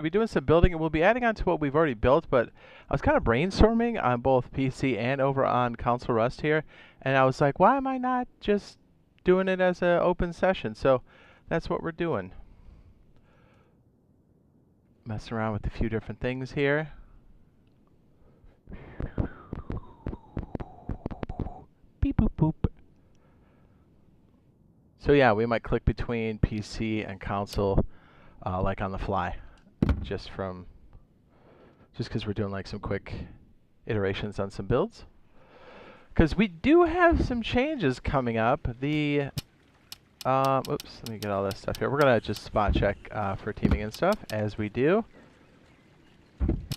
We'll be doing some building, and we'll be adding on to what we've already built, but I was kind of brainstorming on both PC and over on Console Rust here, and I was like, why am I not just doing it as an open session? So that's what we're doing. Messing around with a few different things here. Beep boop boop. So yeah, we might click between PC and console like on the fly, just because we're doing like some quick iterations on some builds. Because we do have some changes coming up. Oops, let me get all this stuff here. We're gonna just spot check for teaming and stuff as we do.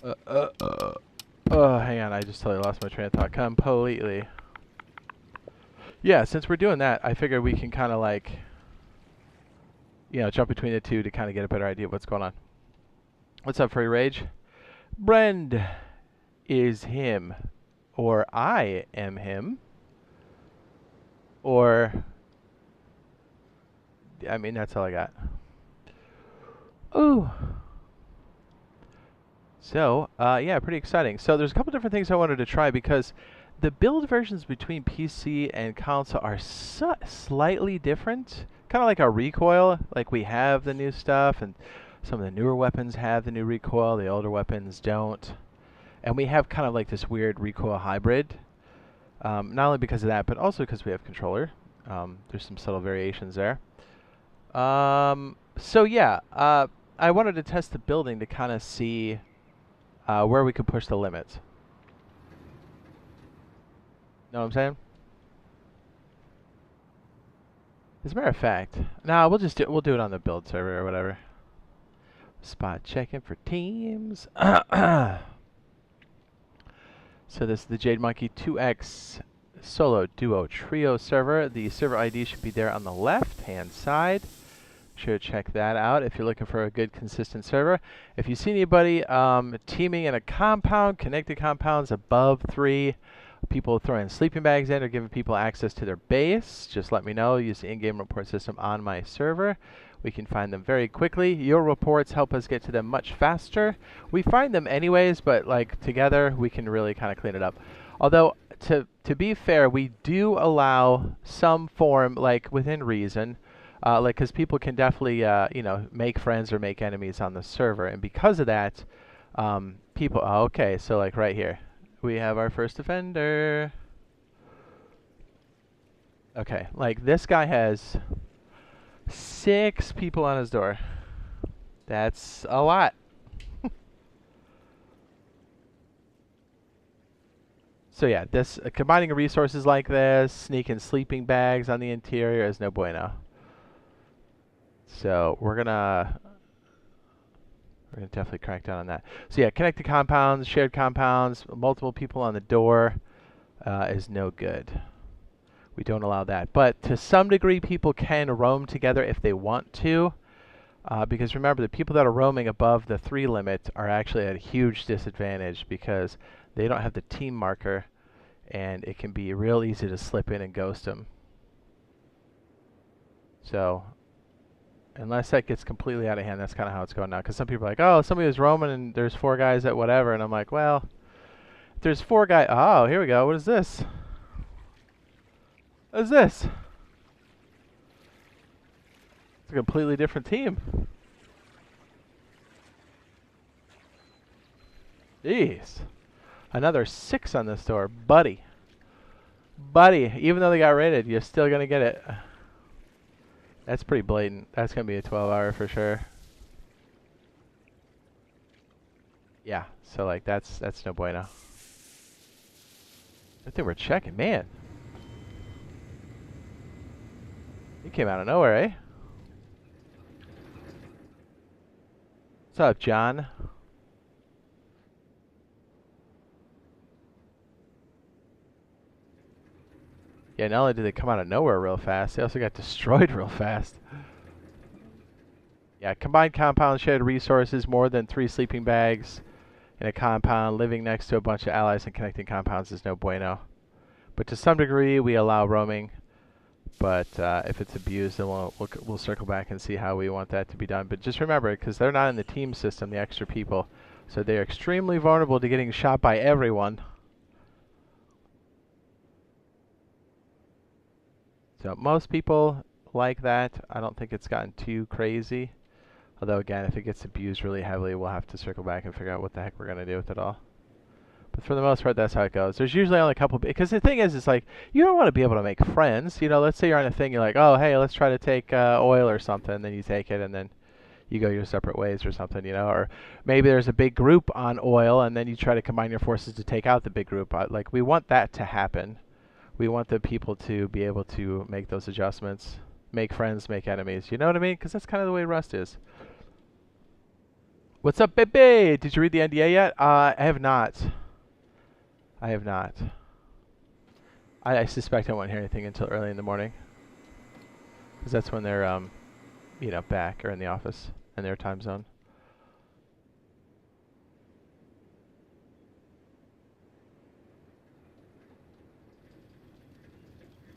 Oh, hang on, I just totally lost my train of thought completely. Yeah, since we're doing that, I figure we can kind of like, jump between the two to kind of get a better idea of what's going on. What's up, Free Rage? Brend is him, or I am him, or I mean, that's all I got. Ooh. So, yeah, pretty exciting. So there's a couple different things I wanted to try because the build versions between PC and console are slightly different. Kind of like our recoil, like we have the new stuff, and some of the newer weapons have the new recoil, the older weapons don't. And we have kind of like this weird recoil hybrid. Not only because of that, but also because we have controller. There's some subtle variations there. So yeah, I wanted to test the building to kind of see where we could push the limits. Know what I'm saying? As a matter of fact, we'll do it on the build server or whatever. Spot checking for teams. So this is the Jade Monkey 2X solo duo trio server. The server ID should be there on the left-hand side. Sure to check that out if you're looking for a good consistent server. If you see anybody teaming in a compound, connected compounds above 3, people throwing sleeping bags in or giving people access to their base, just let me know. Use the in-game report system on my server. We can find them very quickly. Your reports help us get to them much faster. We find them anyways, but like together we can really kind of clean it up. Although to be fair, we do allow some form, like within reason, like because people can definitely make friends or make enemies on the server, and because of that, people. Oh, okay, so like right here, we have our first offender. Okay, like this guy has 6 people on his door. That's a lot. So yeah, this combining resources like this, sneaking sleeping bags on the interior is no bueno. So we're gonna definitely crack down on that. So yeah, connected compounds, shared compounds, multiple people on the door is no good. We don't allow that. But to some degree, people can roam together if they want to. Because remember, the people that are roaming above the 3 limit are actually at a huge disadvantage because they don't have the team marker, and it can be real easy to slip in and ghost them. So unless that gets completely out of hand, that's kind of how it's going now. Because some people are like, oh, somebody was roaming and there's 4 guys at whatever. And I'm like, well, if there's 4 guys. Oh, here we go. What is this? What is this? It's a completely different team. Jeez. Another 6 on this door. Buddy. Buddy, even though they got raided, you're still going to get it. That's pretty blatant. That's going to be a 12-hour for sure. Yeah, so like that's no bueno. I think we're checking, man. He came out of nowhere, eh? What's up, John? Yeah, not only did they come out of nowhere real fast, they also got destroyed real fast. Yeah, combined compound, shared resources, more than 3 sleeping bags in a compound, living next to a bunch of allies and connecting compounds is no bueno. But to some degree, we allow roaming. But if it's abused, then we'll circle back and see how we want that to be done. But just remember, because they're not in the team system, the extra people, so they're extremely vulnerable to getting shot by everyone. So most people like that. I don't think it's gotten too crazy. Although again, if it gets abused really heavily, we'll have to circle back and figure out what the heck we're gonna do with it all. But for the most part, that's how it goes. There's usually only a couple, because the thing is, it's like, you don't want to be able to make friends. You know, let's say you're on a thing, you're like, oh, hey, let's try to take oil or something. Then you take it, and then you go your separate ways or something, you know. Or maybe there's a big group on oil, and then you try to combine your forces to take out the big group. Like, we want that to happen. We want the people to be able to make those adjustments, make friends, make enemies. You know what I mean? Because that's kind of the way Rust is. What's up, baby? Did you read the NDA yet? I have not. I have not. I suspect I won't hear anything until early in the morning, because that's when they're, you know, back or in the office in their time zone.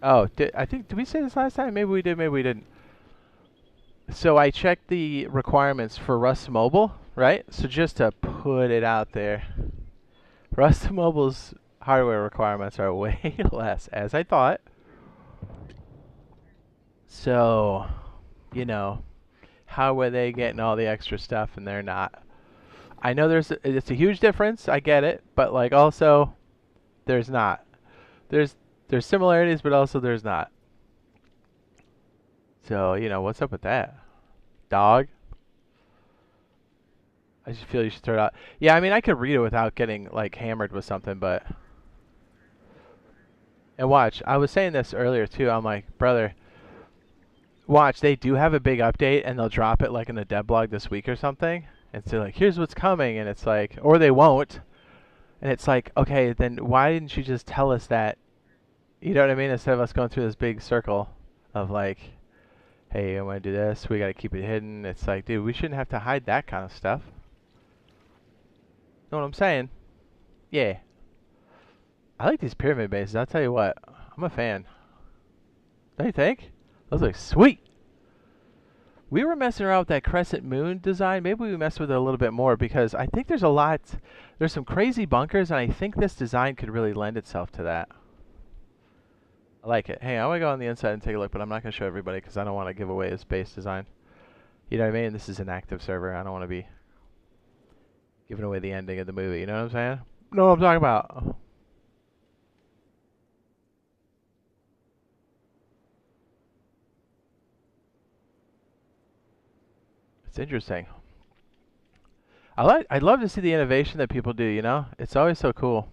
Oh, did we say this last time? Maybe we did, maybe we didn't. So I checked the requirements for Rust Mobile, right? So just to put it out there, Rust Mobile's hardware requirements are way less, as I thought. So, you know, how were they getting all the extra stuff and they're not? I know it's a huge difference. I get it, but like also, there's not. There's similarities, but also there's not. So, you know, what's up with that? Dog? I just feel you should throw it out. Yeah, I mean, I could read it without getting like hammered with something, but. And watch, I was saying this earlier too. I'm like, brother, watch, they do have a big update and they'll drop it like in a dev blog this week or something. And so like, here's what's coming, and it's like, or they won't. And it's like, okay, then why didn't you just tell us that? You know what I mean? Instead of us going through this big circle of like, hey, I want to do this, we got to keep it hidden. It's like, dude, we shouldn't have to hide that kind of stuff. Know what I'm saying? Yeah. I like these pyramid bases. I'll tell you what, I'm a fan. Don't you think? Those look sweet. We were messing around with that crescent moon design. Maybe we messed with it a little bit more, because I think there's some crazy bunkers, and I think this design could really lend itself to that. I like it. Hey, I want to go on the inside and take a look, but I'm not going to show everybody because I don't want to give away his base design. You know what I mean? This is an active server. I don't want to be giving away the ending of the movie. You know what I'm saying? Know what I'm talking about. It's interesting. I'd love to see the innovation that people do, you know? It's always so cool.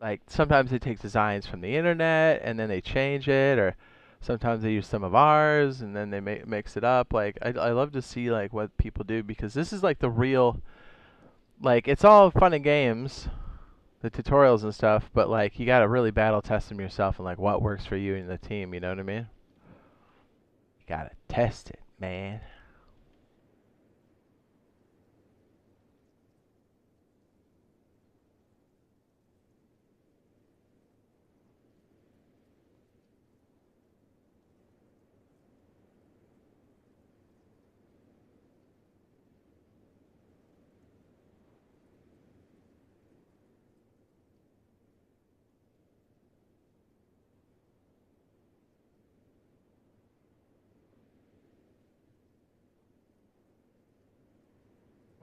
Like, sometimes they take designs from the internet and then they change it, or sometimes they use some of ours and then they mix it up. Like, I love to see like what people do, because this is like the real, like, it's all fun and games, the tutorials and stuff, but like you gotta really battle test them yourself and like what works for you and the team. You know what I mean? You gotta test it, man.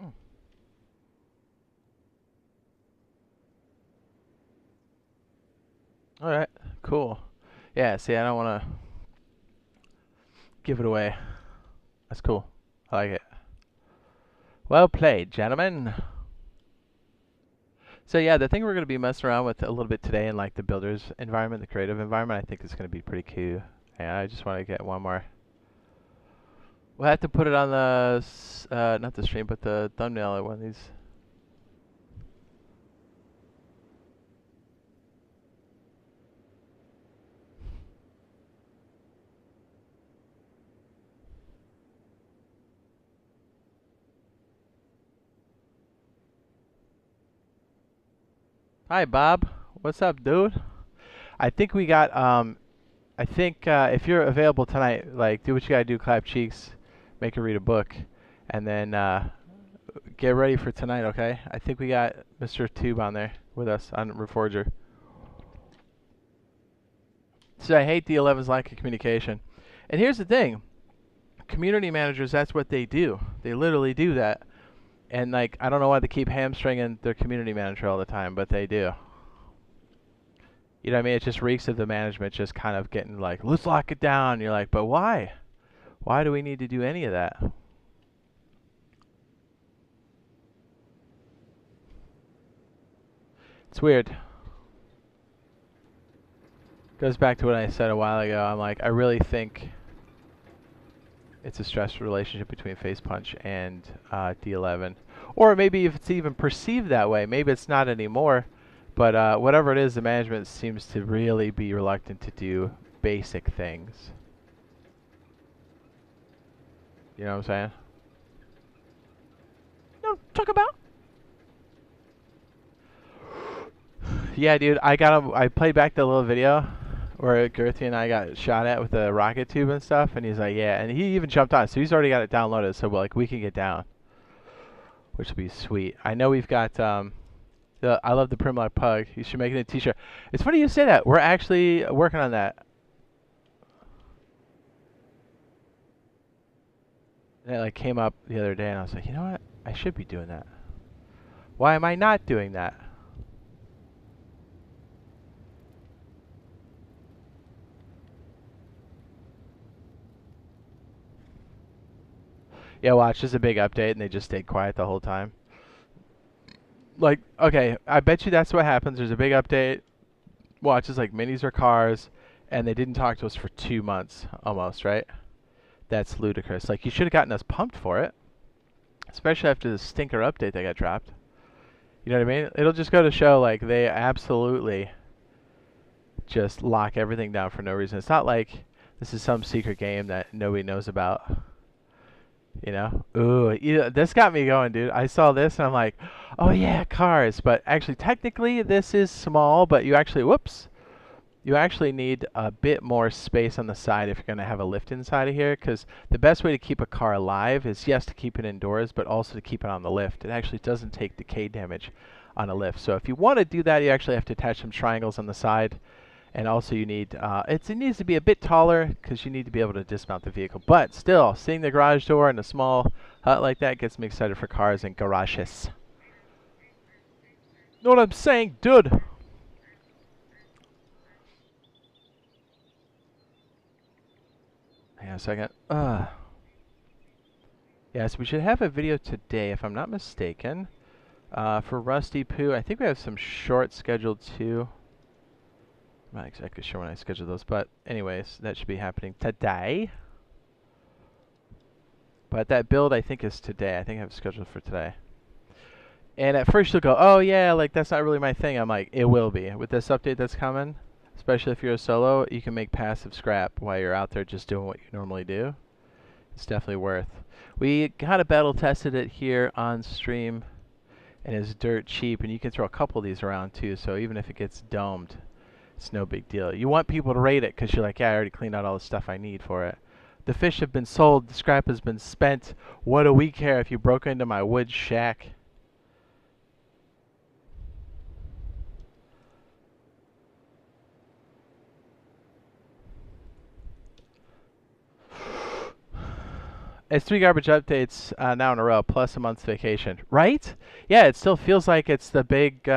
Mm. All right, cool. Yeah, see, I don't want to give it away. That's cool. I like it. Well played, gentlemen. So yeah, the thing we're going to be messing around with a little bit today in like the builders environment, the creative environment, I think is going to be pretty cool. Yeah, I just want to get one more. We'll have to put it on the, not the stream, but the thumbnail at one of these. Hi, Bob. What's up, dude? I think we got I think if you're available tonight, like do what you gotta do, clap cheeks, make her read a book, and then get ready for tonight, okay? I think we got Mr. Tube on there with us on Reforger. So I hate the 11's lack of communication. And here's the thing. Community managers, that's what they do. They literally do that. And like I don't know why they keep hamstringing their community manager all the time, but they do. You know what I mean? It just reeks of the management just kind of getting like, let's lock it down. You're like, but why? Why do we need to do any of that? It's weird. Goes back to what I said a while ago. I'm like, I really think it's a stressful relationship between Face Punch and D11. Or maybe if it's even perceived that way, maybe it's not anymore. But whatever it is, the management seems to really be reluctant to do basic things. You know what I'm saying? No, talk about. Yeah, dude, I played back the little video where Girthy and I got shot at with the rocket tube and stuff, and he's like, yeah, and he even jumped on, so he's already got it downloaded, so we can get down, which would be sweet. I know we've got I love the Primlock Pug. You should make it a t-shirt. It's funny you say that. We're actually working on that. And it like came up the other day, and I was like, you know what? I should be doing that. Why am I not doing that? Yeah, watch. There's a big update, and they just stayed quiet the whole time. Like, okay, I bet you that's what happens. There's a big update. Watch, it's like minis or cars, and they didn't talk to us for 2 months almost, right? That's ludicrous. Like, you should have gotten us pumped for it, especially after the stinker update that got dropped. You know what I mean? It'll just go to show, like, they absolutely just lock everything down for no reason. It's not like this is some secret game that nobody knows about. You know? Ooh, this got me going, dude. I saw this and I'm like, oh yeah, cars. But actually, technically, this is small, but you actually, whoops. You actually need a bit more space on the side if you're going to have a lift inside of here, because the best way to keep a car alive is, yes, to keep it indoors, but also to keep it on the lift. It actually doesn't take decay damage on a lift. So if you want to do that, you actually have to attach some triangles on the side. And also you need, it needs to be a bit taller because you need to be able to dismount the vehicle. But still, seeing the garage door and a small hut like that gets me excited for cars and garages. Know what I'm saying, dude? Hang on a second. Yes, we should have a video today, if I'm not mistaken. For Rusty Poo, I think we have some short scheduled too. I'm not exactly sure when I scheduled those, but anyways, that should be happening today. But that build, I think, is today. I think I have scheduled for today. And at first you'll go, oh yeah, like that's not really my thing. I'm like, it will be. With this update that's coming, especially if you're a solo, you can make passive scrap while you're out there just doing what you normally do. It's definitely worth. We kind of battle tested it here on stream, and it's dirt cheap, and you can throw a couple of these around too, so even if it gets domed, it's no big deal. You want people to rate it because you're like, yeah, I already cleaned out all the stuff I need for it. The fish have been sold. The scrap has been spent. What do we care if you broke into my wood shack? It's 3 garbage updates now in a row, plus a month's vacation. Right? Yeah, it still feels like it's the big...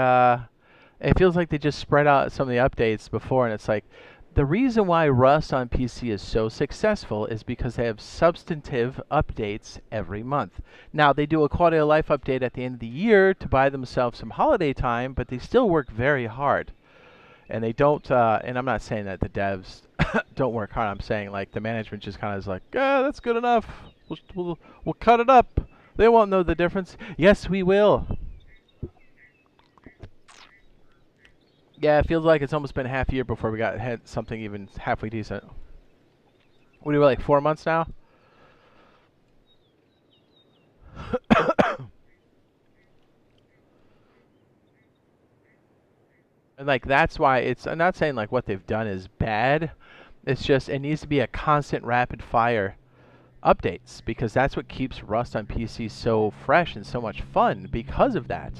it feels like they just spread out some of the updates before, and it's like... The reason why Rust on PC is so successful is because they have substantive updates every month. Now, they do a quality of life update at the end of the year to buy themselves some holiday time, but they still work very hard. And they don't, and I'm not saying that the devs don't work hard. I'm saying, like, the management just kind of is like, yeah, that's good enough. We'll cut it up. They won't know the difference. Yes, we will. Yeah, it feels like it's almost been half a year before we had something even halfway decent. What are we, like 4 months now? And like that's why it's. I'm not saying like what they've done is bad. It's just it needs to be a constant rapid fire updates because that's what keeps Rust on PC so fresh and so much fun because of that.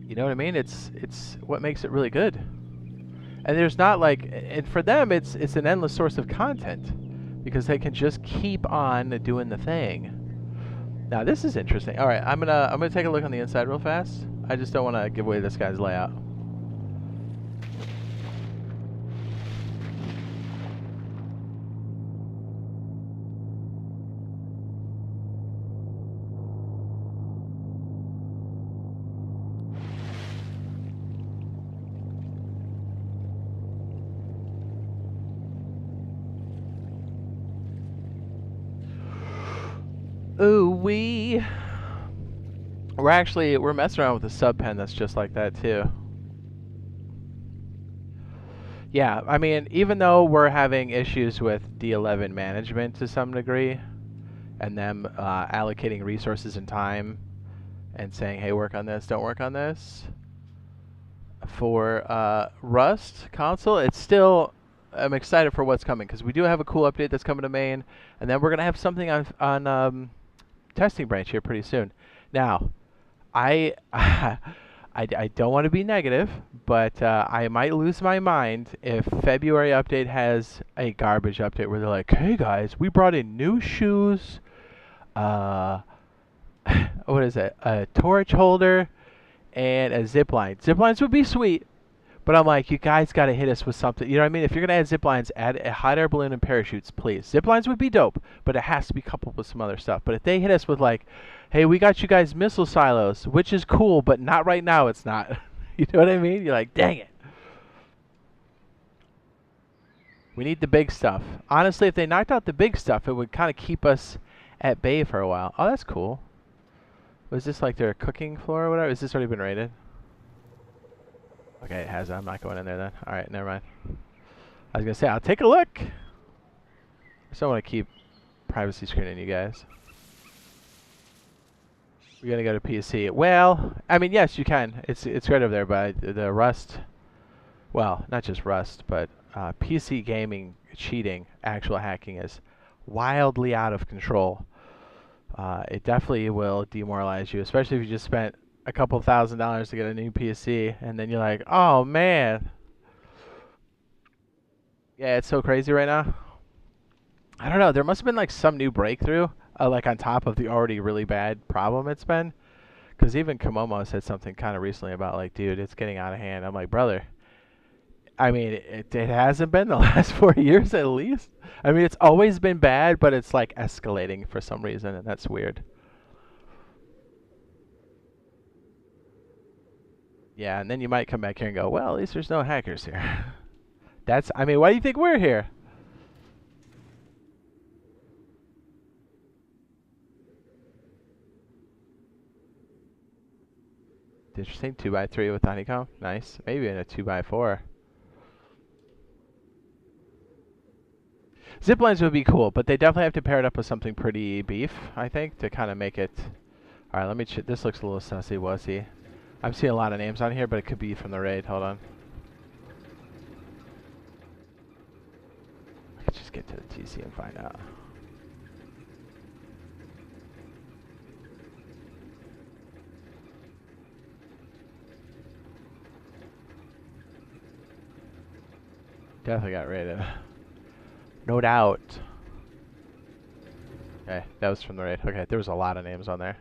You know what I mean? It's what makes it really good. And there's not like, and for them it's an endless source of content because they can just keep on doing the thing. Now this is interesting. All right, I'm gonna take a look on the inside real fast. I just don't want to give away this guy's layout. Ooh wee. We're messing around with a sub pen that's just like that too. Yeah, I mean, even though we're having issues with D11 management to some degree, and them allocating resources and time, and saying, "Hey, work on this, don't work on this," for Rust console, it's still. I'm excited for what's coming because we do have a cool update that's coming to main, and then we're gonna have something on testing branch here pretty soon. Now, I I don't want to be negative, but I might lose my mind if February update has a garbage update where they're like, "Hey guys, we brought in new shoes, what is it? A torch holder and a zip line." Zip lines would be sweet, but I'm like, you guys got to hit us with something. You know what I mean? If you're gonna add zip lines, add a hot air balloon and parachutes, please. Zip lines would be dope, but it has to be coupled with some other stuff. But if they hit us with like, "Hey, we got you guys missile silos," which is cool, but not right now. It's not. You know what I mean? You're like, dang it. We need the big stuff. Honestly, if they knocked out the big stuff, it would kind of keep us at bay for a while. Oh, that's cool. Was this like their cooking floor or whatever? Has this already been raided? Okay, it has. I'm not going in there then. All right, never mind. I was gonna say I'll take a look. I just don't want to keep privacy screening you guys. We're gonna go to PC. Well, I mean, yes, you can. It's right over there, but the Rust. Well, not just Rust, but PC gaming cheating, actual hacking is wildly out of control. It definitely will demoralize you, especially if you just spent a couple $1,000s to get a new PC, and then you're like, "Oh man." Yeah, it's so crazy right now. I don't know. There must have been like some new breakthrough, like on top of the already really bad problem it's been. Because even Komomo said something kind of recently about like, dude, it's getting out of hand. I'm like, brother. I mean, it hasn't been the last 4 years at least. I mean, it's always been bad, but it's like escalating for some reason, and that's weird. Yeah, and then you might come back here and go, well, at least there's no hackers here. That's, I mean, why do you think we're here? Interesting. 2x3 with honeycomb. Nice. Maybe in a 2x4. Zip lines would be cool, but they definitely have to pair it up with something pretty beef, I think, to kind of make it. All right, let me. This looks a little sussy wussy. I'm seeing a lot of names on here, but it could be from the raid. Hold on. I could just get to the TC and find out. Definitely got raided. No doubt. Okay, that was from the raid. Okay, there was a lot of names on there.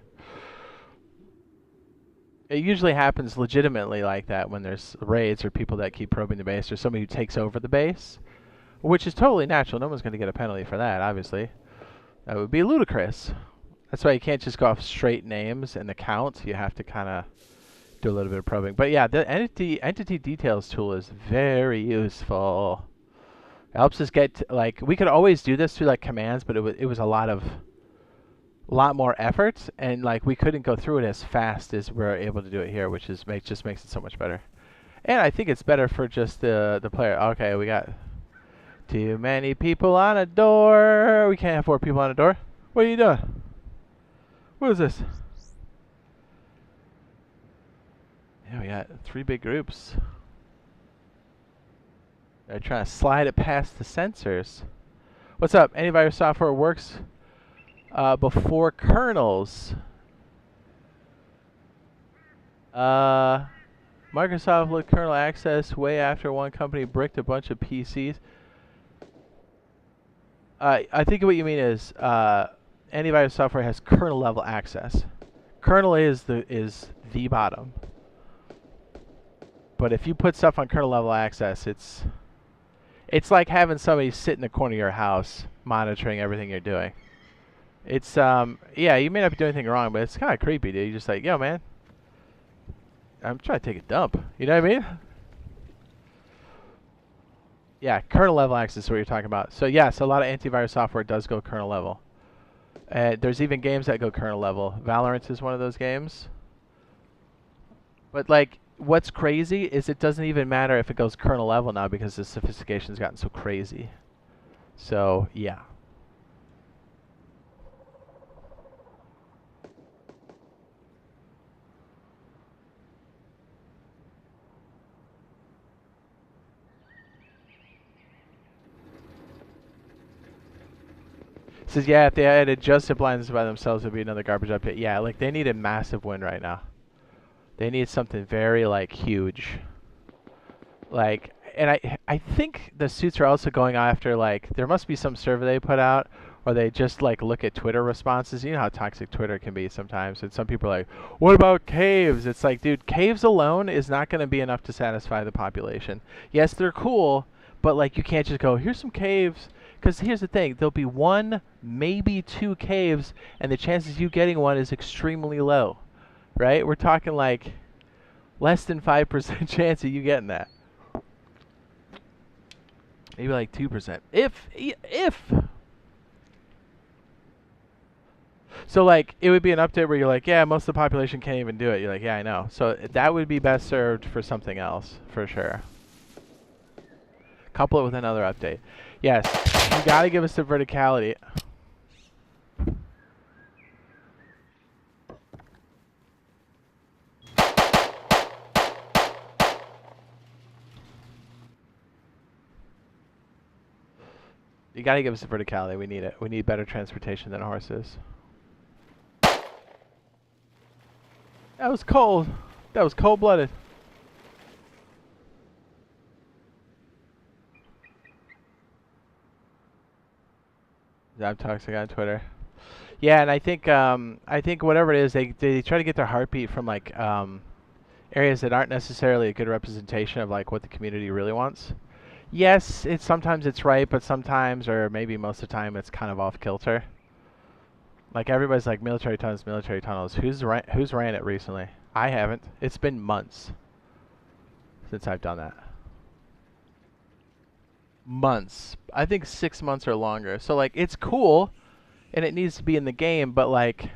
It usually happens legitimately like that when there's raids or people that keep probing the base or somebody who takes over the base, which is totally natural. No one's going to get a penalty for that, obviously. That would be ludicrous. That's why you can't just go off straight names and the count. You have to kind of do a little bit of probing. But yeah, the entity details tool is very useful. It helps us get like we could always do this through like commands, but it was a lot more effort, and like we couldn't go through it as fast as we're able to do it here, which is just makes it so much better. And I think it's better for just the player. Okay, we got too many people on a door. We can't have 4 people on a door. What are you doing? What is this? Yeah, we got 3 big groups. They're trying to slide it past the sensors. What's up? Antivirus software works before kernels. Microsoft let kernel access way after one company bricked a bunch of PCs. I think what you mean is antivirus software has kernel level access. Kernel is the bottom. But if you put stuff on kernel level access, it's like having somebody sit in the corner of your house monitoring everything you're doing. It's yeah, you may not be doing anything wrong, but it's kind of creepy, dude. You're just like, yo, man, I'm trying to take a dump. You know what I mean? Yeah, kernel level access is what you're talking about. So yes, a lot of antivirus software does go kernel level. There's even games that go kernel level. Valorant is one of those games. But like, what's crazy is it doesn't even matter if it goes kernel level now because the sophistication's gotten so crazy. So yeah. Says, yeah, if they had adjusted blinds by themselves, it would be another garbage update. Yeah, like, they need a massive win right now. They need something very, like, huge. Like, and I think the suits are also going after, like, there must be some survey they put out, or they just, like, look at Twitter responses. You know how toxic Twitter can be sometimes. And some people are like, what about caves? It's like, dude, caves alone is not going to be enough to satisfy the population. Yes, they're cool, but, like, you can't just go, here's some caves. Because here's the thing, there'll be 1, maybe 2 caves, and the chances you getting one is extremely low, right? We're talking like less than 5% chance of you getting that. Maybe like 2%. If. So like, it would be an update where you're like, yeah, most of the population can't even do it. You're like, yeah, I know. So that would be best served for something else, for sure. Couple it with another update. Yes, you gotta give us the verticality. You gotta give us the verticality. We need it. We need better transportation than horses. That was cold. That was cold-blooded. I'm toxic on Twitter. Yeah, and I think whatever it is, they try to get their heartbeat from like areas that aren't necessarily a good representation of like what the community really wants. Yes, sometimes it's right, but sometimes, or maybe most of the time, it's kind of off kilter. Like everybody's like military tunnels, military tunnels. Who's ran it recently? I haven't. It's been months since I've done that. Months. I think 6 months or longer. So like, it's cool, and it needs to be in the game, but like,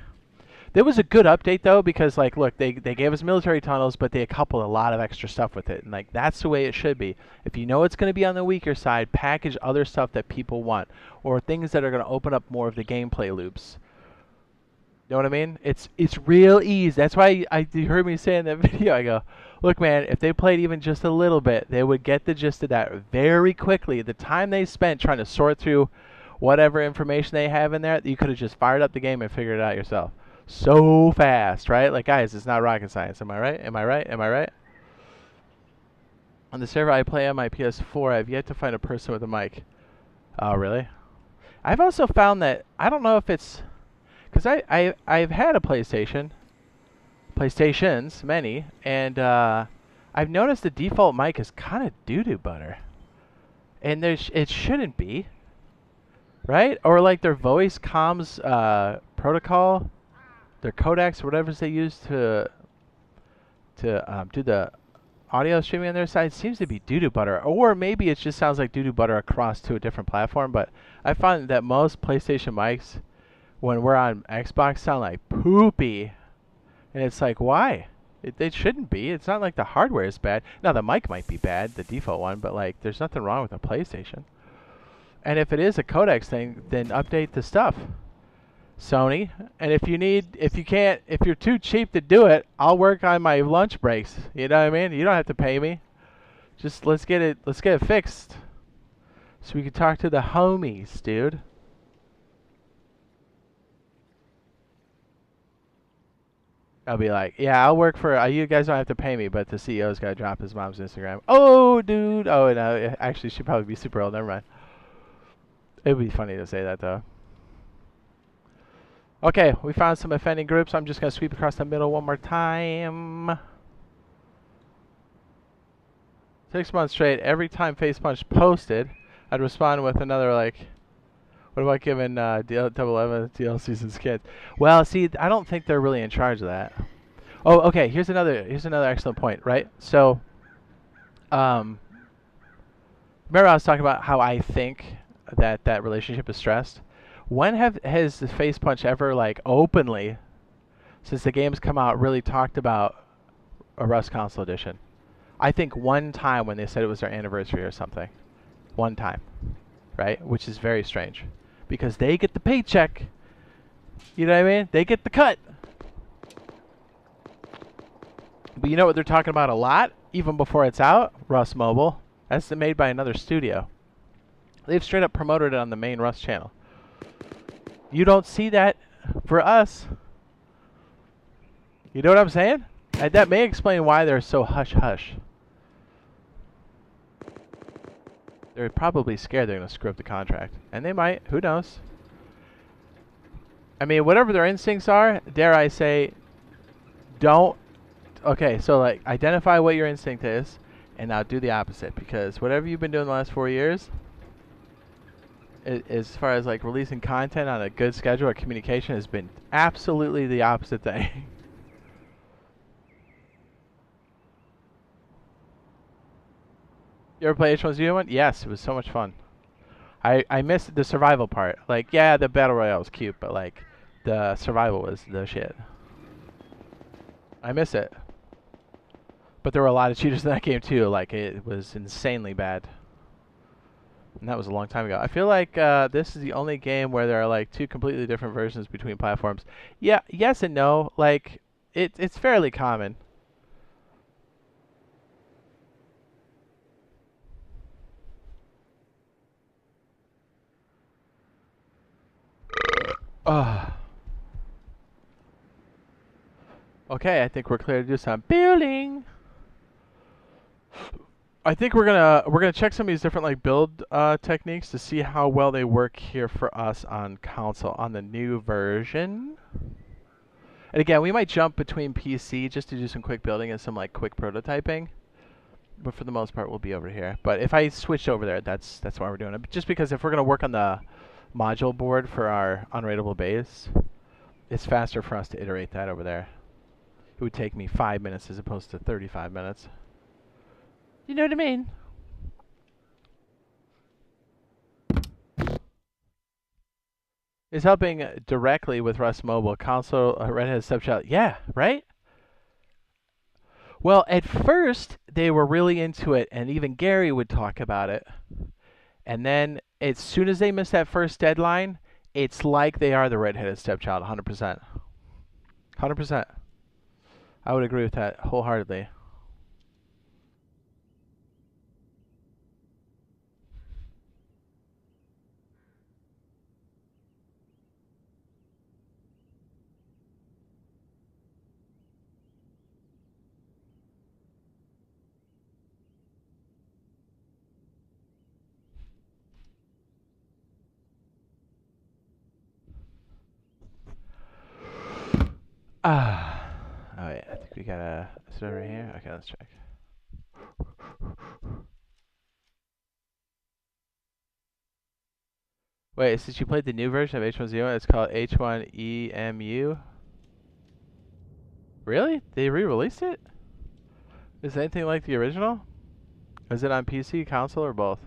there was a good update though, because like, look, they gave us military tunnels, but they coupled a lot of extra stuff with it, and like, that's the way it should be. If you know it's going to be on the weaker side, package other stuff that people want, or things that are going to open up more of the gameplay loops. You know what I mean? It's real easy. That's why you heard me say in that video, I go, look, man, if they played even just a little bit, they would get the gist of that very quickly. The time they spent trying to sort through whatever information they have in there, you could have just fired up the game and figured it out yourself. So fast, right? Like, guys, it's not rocket science. Am I right? Am I right? Am I right? On the server I play on my PS4, I've yet to find a person with a mic. Oh, really? I've also found that, I don't know if it's... Because I've had a PlayStations, many, and I've noticed the default mic is kind of doo-doo butter. And it shouldn't be, right? Or like their voice comms protocol, their codecs, whatever they use to do the audio streaming on their side seems to be doo-doo butter. Or maybe it just sounds like doo-doo butter across to a different platform. But I find that most PlayStation mics, when we're on Xbox, sound like poopy. And it's like, why? It shouldn't be. It's not like the hardware is bad. Now, the mic might be bad, the default one, but like, there's nothing wrong with a PlayStation. And if it is a codecs thing, then update the stuff. Sony. And if you're too cheap to do it, I'll work on my lunch breaks. You know what I mean? You don't have to pay me. Just let's get it fixed. So we can talk to the homies, dude. I'll be like, yeah, I'll work for, you guys don't have to pay me, but the CEO's got to drop his mom's Instagram. Oh, dude. Oh, no, actually, she'd probably be super old. Never mind. It would be funny to say that, though. Okay, we found some offending groups. I'm just going to sweep across the middle one more time. 6 months straight, every time Face Punch posted, I'd respond with another, like, what about giving Double Evan DLCs and skins? Well, see, I don't think they're really in charge of that. Oh, okay, here's another excellent point, right? So, remember I was talking about how I think that relationship is stressed? When has the Face Punch ever, like, openly, since the game's come out, really talked about a Rust Console Edition? I think one time when they said it was their anniversary or something. One time, right? Which is very strange. Because they get the paycheck. You know what I mean? They get the cut. But you know what they're talking about a lot? Even before it's out? Rust Mobile. That's made by another studio. They've straight up promoted it on the main Rust channel. You don't see that for us. You know what I'm saying? And that may explain why they're so hush-hush. They're probably scared they're going to screw up the contract. And they might. Who knows? I mean, whatever their instincts are, dare I say, don't... Okay, so, like, identify what your instinct is, and now do the opposite. Because whatever you've been doing the last 4 years, as far as, like, releasing content on a good schedule or communication, has been absolutely the opposite thing. You ever play H1Z1? Yes, it was so much fun. I missed the survival part. Like, yeah, the Battle Royale was cute, but, like, the survival was the shit. I miss it. But there were a lot of cheaters in that game, too. Like, it was insanely bad. And that was a long time ago. I feel like this is the only game where there are, like, two completely different versions between platforms. Yeah, yes and no. Like, it's fairly common. Okay, I think we're clear to do some building. I think we're gonna check some of these different like build techniques to see how well they work here for us on console on the new version. And again, we might jump between PC just to do some quick building and some like quick prototyping. But for the most part, we'll be over here. But if I switch over there, that's why we're doing it. Just because if we're gonna work on the module board for our unrateable base, it's faster for us to iterate that over there. It would take me 5 minutes as opposed to 35 minutes. You know what I mean? Is helping directly with Rust Mobile console Redhead stepchild. Yeah, right? Well, at first they were really into it, and even Gary would talk about it. And then as soon as they miss that first deadline, it's like they are the redheaded stepchild, 100%. 100%. I would agree with that wholeheartedly. Oh yeah, I think we got a server here. Okay, let's check. Wait, since you played the new version of H1Z1, it's called H1EMU? Really? They re-released it? Is it anything like the original? Is it on PC, console, or both?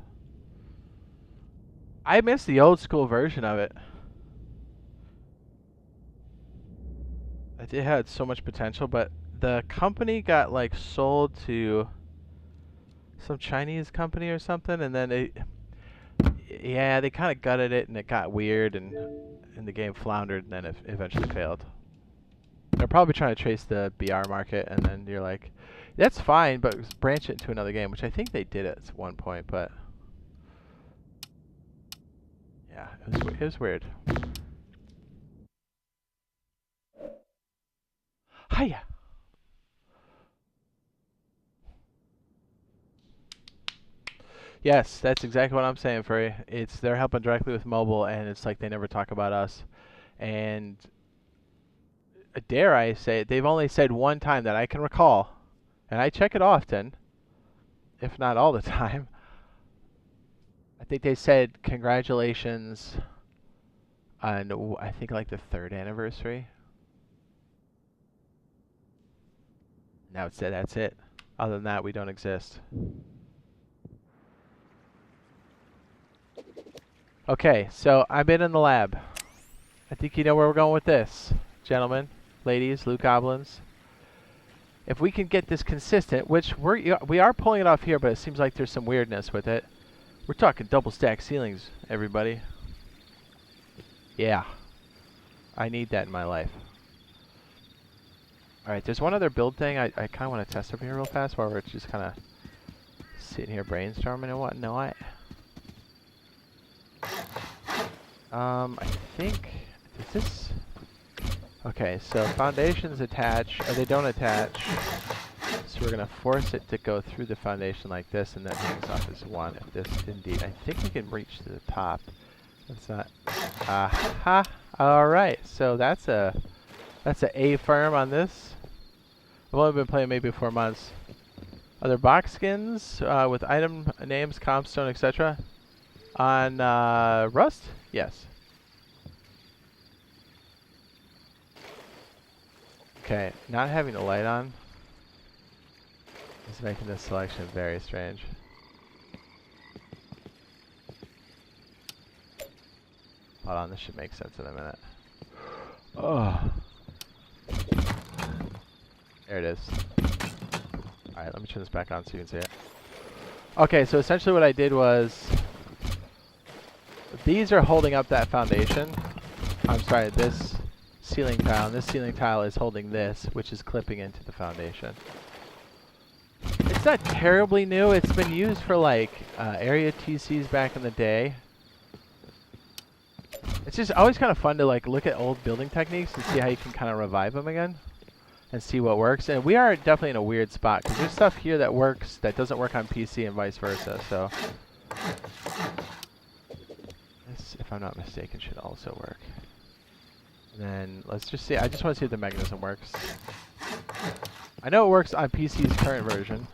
I missed the old school version of it. It had so much potential, but the company got like sold to some Chinese company or something, and then Yeah, they kind of gutted it and it got weird and the game floundered and then it eventually failed. They're probably trying to trace the BR market and then you're like, that's fine, but branch it into another game, which I think they did at one point, but yeah, it was weird. Hiya! Yes, that's exactly what I'm saying, Furry. They're helping directly with mobile, and it's like they never talk about us. And dare I say, they've only said one time that I can recall, and I check it often, if not all the time. I think they said congratulations on I think like the 3rd anniversary. Now it's that's it. Other than that, we don't exist. Okay, so I've been in the lab. I think you know where we're going with this, gentlemen, ladies, loot goblins. If we can get this consistent, which we are pulling it off here, but it seems like there's some weirdness with it. We're talking double stack ceilings, everybody. Yeah, I need that in my life. All right, there's one other build thing I kind of want to test over here real fast while we're just kind of sitting here brainstorming and whatnot. I think, is this? Okay, so foundations attach, or they don't attach. So we're gonna force it to go through the foundation like this, and that hangs off as one. If this indeed, I think we can reach to the top. That's not. Aha! All right, so that's a A-firm on this. I've only been playing maybe 4 months. Other box skins with item names, compstone, etc. On Rust? Yes. Okay, not having the light on is making this selection very strange. Hold on, this should make sense in a minute. Oh. There it is. Alright, let me turn this back on so you can see it. Okay, so essentially what I did was, these are holding up that foundation. I'm sorry, this ceiling tile, and this ceiling tile is holding this, which is clipping into the foundation. It's not terribly new. It's been used for like area TCs back in the day. It's just always kind of fun to like look at old building techniques and see how you can kind of revive them again and see what works. And we are definitely in a weird spot because there's stuff here that works that doesn't work on PC and vice versa. So this, if I'm not mistaken, should also work. And then let's just see. I just want to see if the mechanism works. I know it works on PC's current version.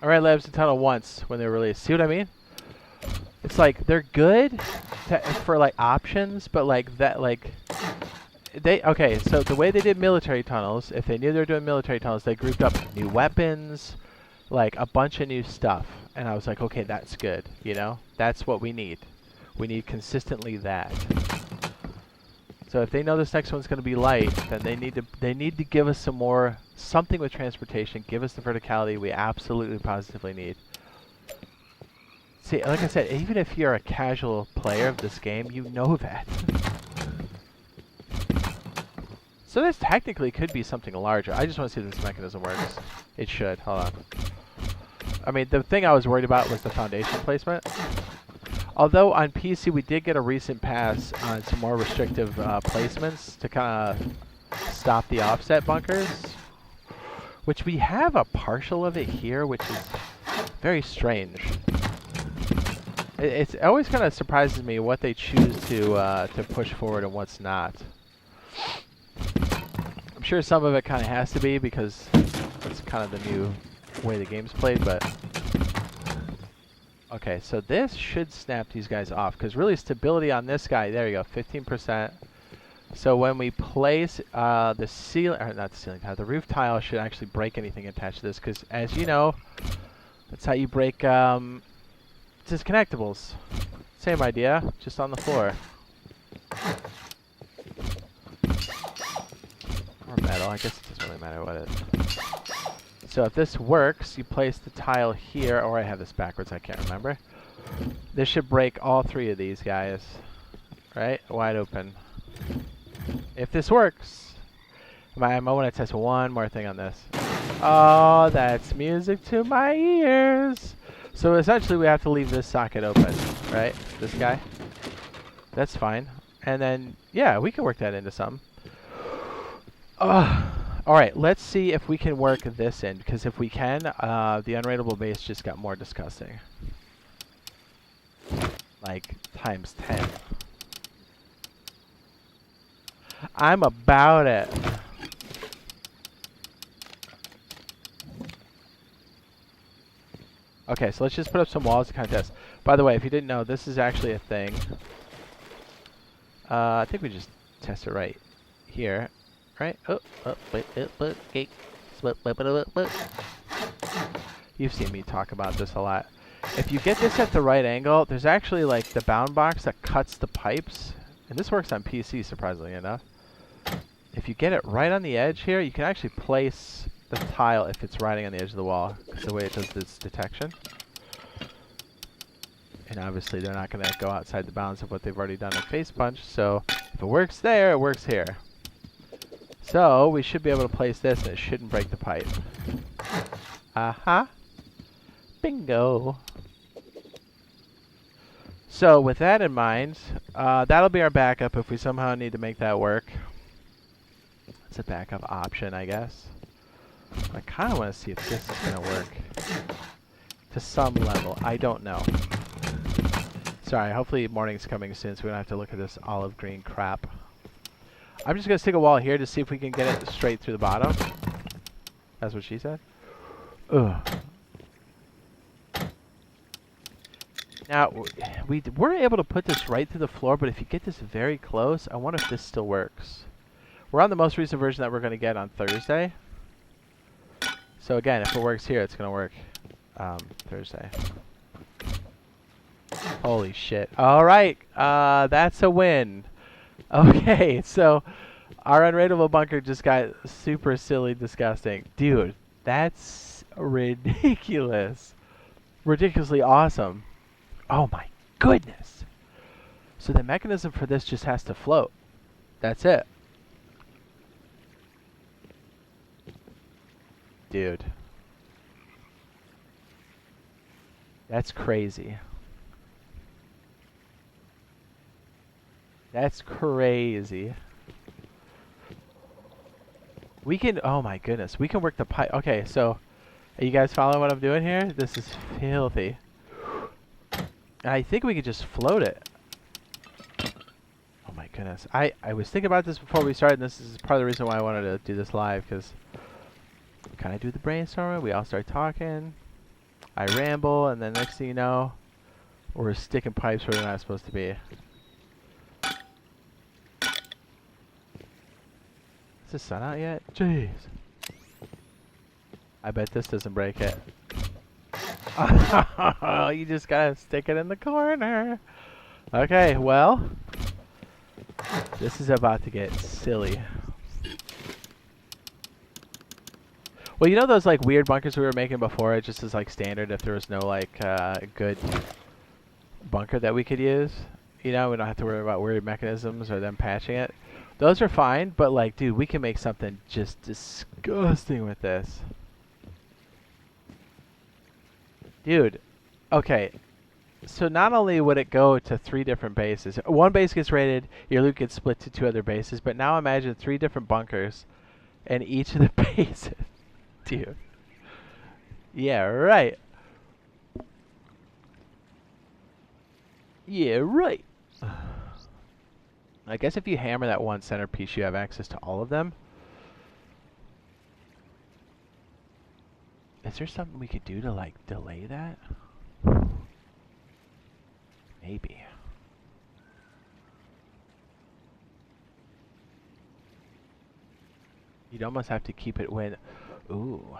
Alright, Labs and Tunnel once when they were released. See what I mean? It's like they're good for like options, but like that okay, so the way they did military tunnels, if they knew they were doing military tunnels, they grouped up new weapons, like a bunch of new stuff. And I was like, okay, that's good, you know? That's what we need. We need consistently that. So if they know this next one's going to be light, then they need to give us some more, something with transportation, give us the verticality we absolutely positively need. See, like I said, even if you're a casual player of this game, you know that. So this technically could be something larger. I just want to see if this mechanism works. It should. Hold on. I mean, the thing I was worried about was the foundation placement. Although on PC we did get a recent pass on some more restrictive placements to kind of stop the offset bunkers, which we have a partial of it here, which is very strange. It always kind of surprises me what they choose to push forward and what's not. I'm sure some of it kind of has to be because it's kind of the new way the game's played, but okay, so this should snap these guys off because really stability on this guy, there you go, 15%. So when we place the ceiling, or not the ceiling tile, the roof tile should actually break anything attached to this because as you know, that's how you break disconnectables. Same idea, just on the floor. Or metal, I guess it's doesn't really matter what it is. So if this works, you place the tile here, or I have this backwards, I can't remember. This should break all three of these guys. Right? Wide open. If this works, I want to test one more thing on this. Oh, that's music to my ears. So essentially we have to leave this socket open, right? This guy. That's fine. And then, yeah, we can work that into something. Alright, let's see if we can work this in, because if we can, the unrateable base just got more disgusting. Like, times 10. I'm about it. Okay, so let's just put up some walls to kind of test. By the way, if you didn't know, this is actually a thing. I think we just test it right here. Right? You've seen me talk about this a lot. If you get this at the right angle, there's actually like the bound box that cuts the pipes. And this works on PC, surprisingly enough. If you get it right on the edge here, you can actually place the tile if it's riding on the edge of the wall, because the way it does this detection. And obviously they're not going to go outside the bounds of what they've already done at Face Punch, so if it works there, it works here. So we should be able to place this and it shouldn't break the pipe. Aha. Bingo. So with that in mind, that'll be our backup if we somehow need to make that work. It's a backup option, I guess. I kind of want to see if this is going to work. To some level. I don't know. Sorry, hopefully morning's coming soon so we don't have to look at this olive green crap. I'm just going to stick a wall here to see if we can get it straight through the bottom. That's what she said. Ugh. Now, we were able to put this right through the floor, but if you get this very close, I wonder if this still works. We're on the most recent version that we're going to get on Thursday. So again, if it works here, it's going to work Thursday. Holy shit. Alright, that's a win. Okay, so our unrateable bunker just got super silly disgusting. Dude, that's ridiculous. Ridiculously awesome. Oh my goodness. So the mechanism for this just has to float. That's it. Dude. That's crazy. That's crazy. We can, oh my goodness, we can work the pipe. Okay, so, are you guys following what I'm doing here? This is filthy. I think we could just float it. Oh my goodness. I was thinking about this before we started, and this is part of the reason why I wanted to do this live, because kind of do the brainstorming, we all start talking, I ramble, and then next thing you know, we're sticking pipes where they're not supposed to be. Is the sun out yet? Jeez. I bet this doesn't break it. Oh, you just gotta stick it in the corner. Okay, well, this is about to get silly. Well, you know those like weird bunkers we were making before? It just is like standard if there was no like good bunker that we could use. You know, we don't have to worry about weird mechanisms or them patching it. Those are fine, but like, dude, we can make something just disgusting with this. Dude, okay. So not only would it go to 3 different bases, one base gets raided, your loot gets split to 2 other bases, but now imagine 3 different bunkers and each of the bases. Dude. Yeah, right. Yeah, right. I guess if you hammer that one centerpiece, you have access to all of them. Is there something we could do to, like, delay that? Maybe. You'd almost have to keep it when... Ooh.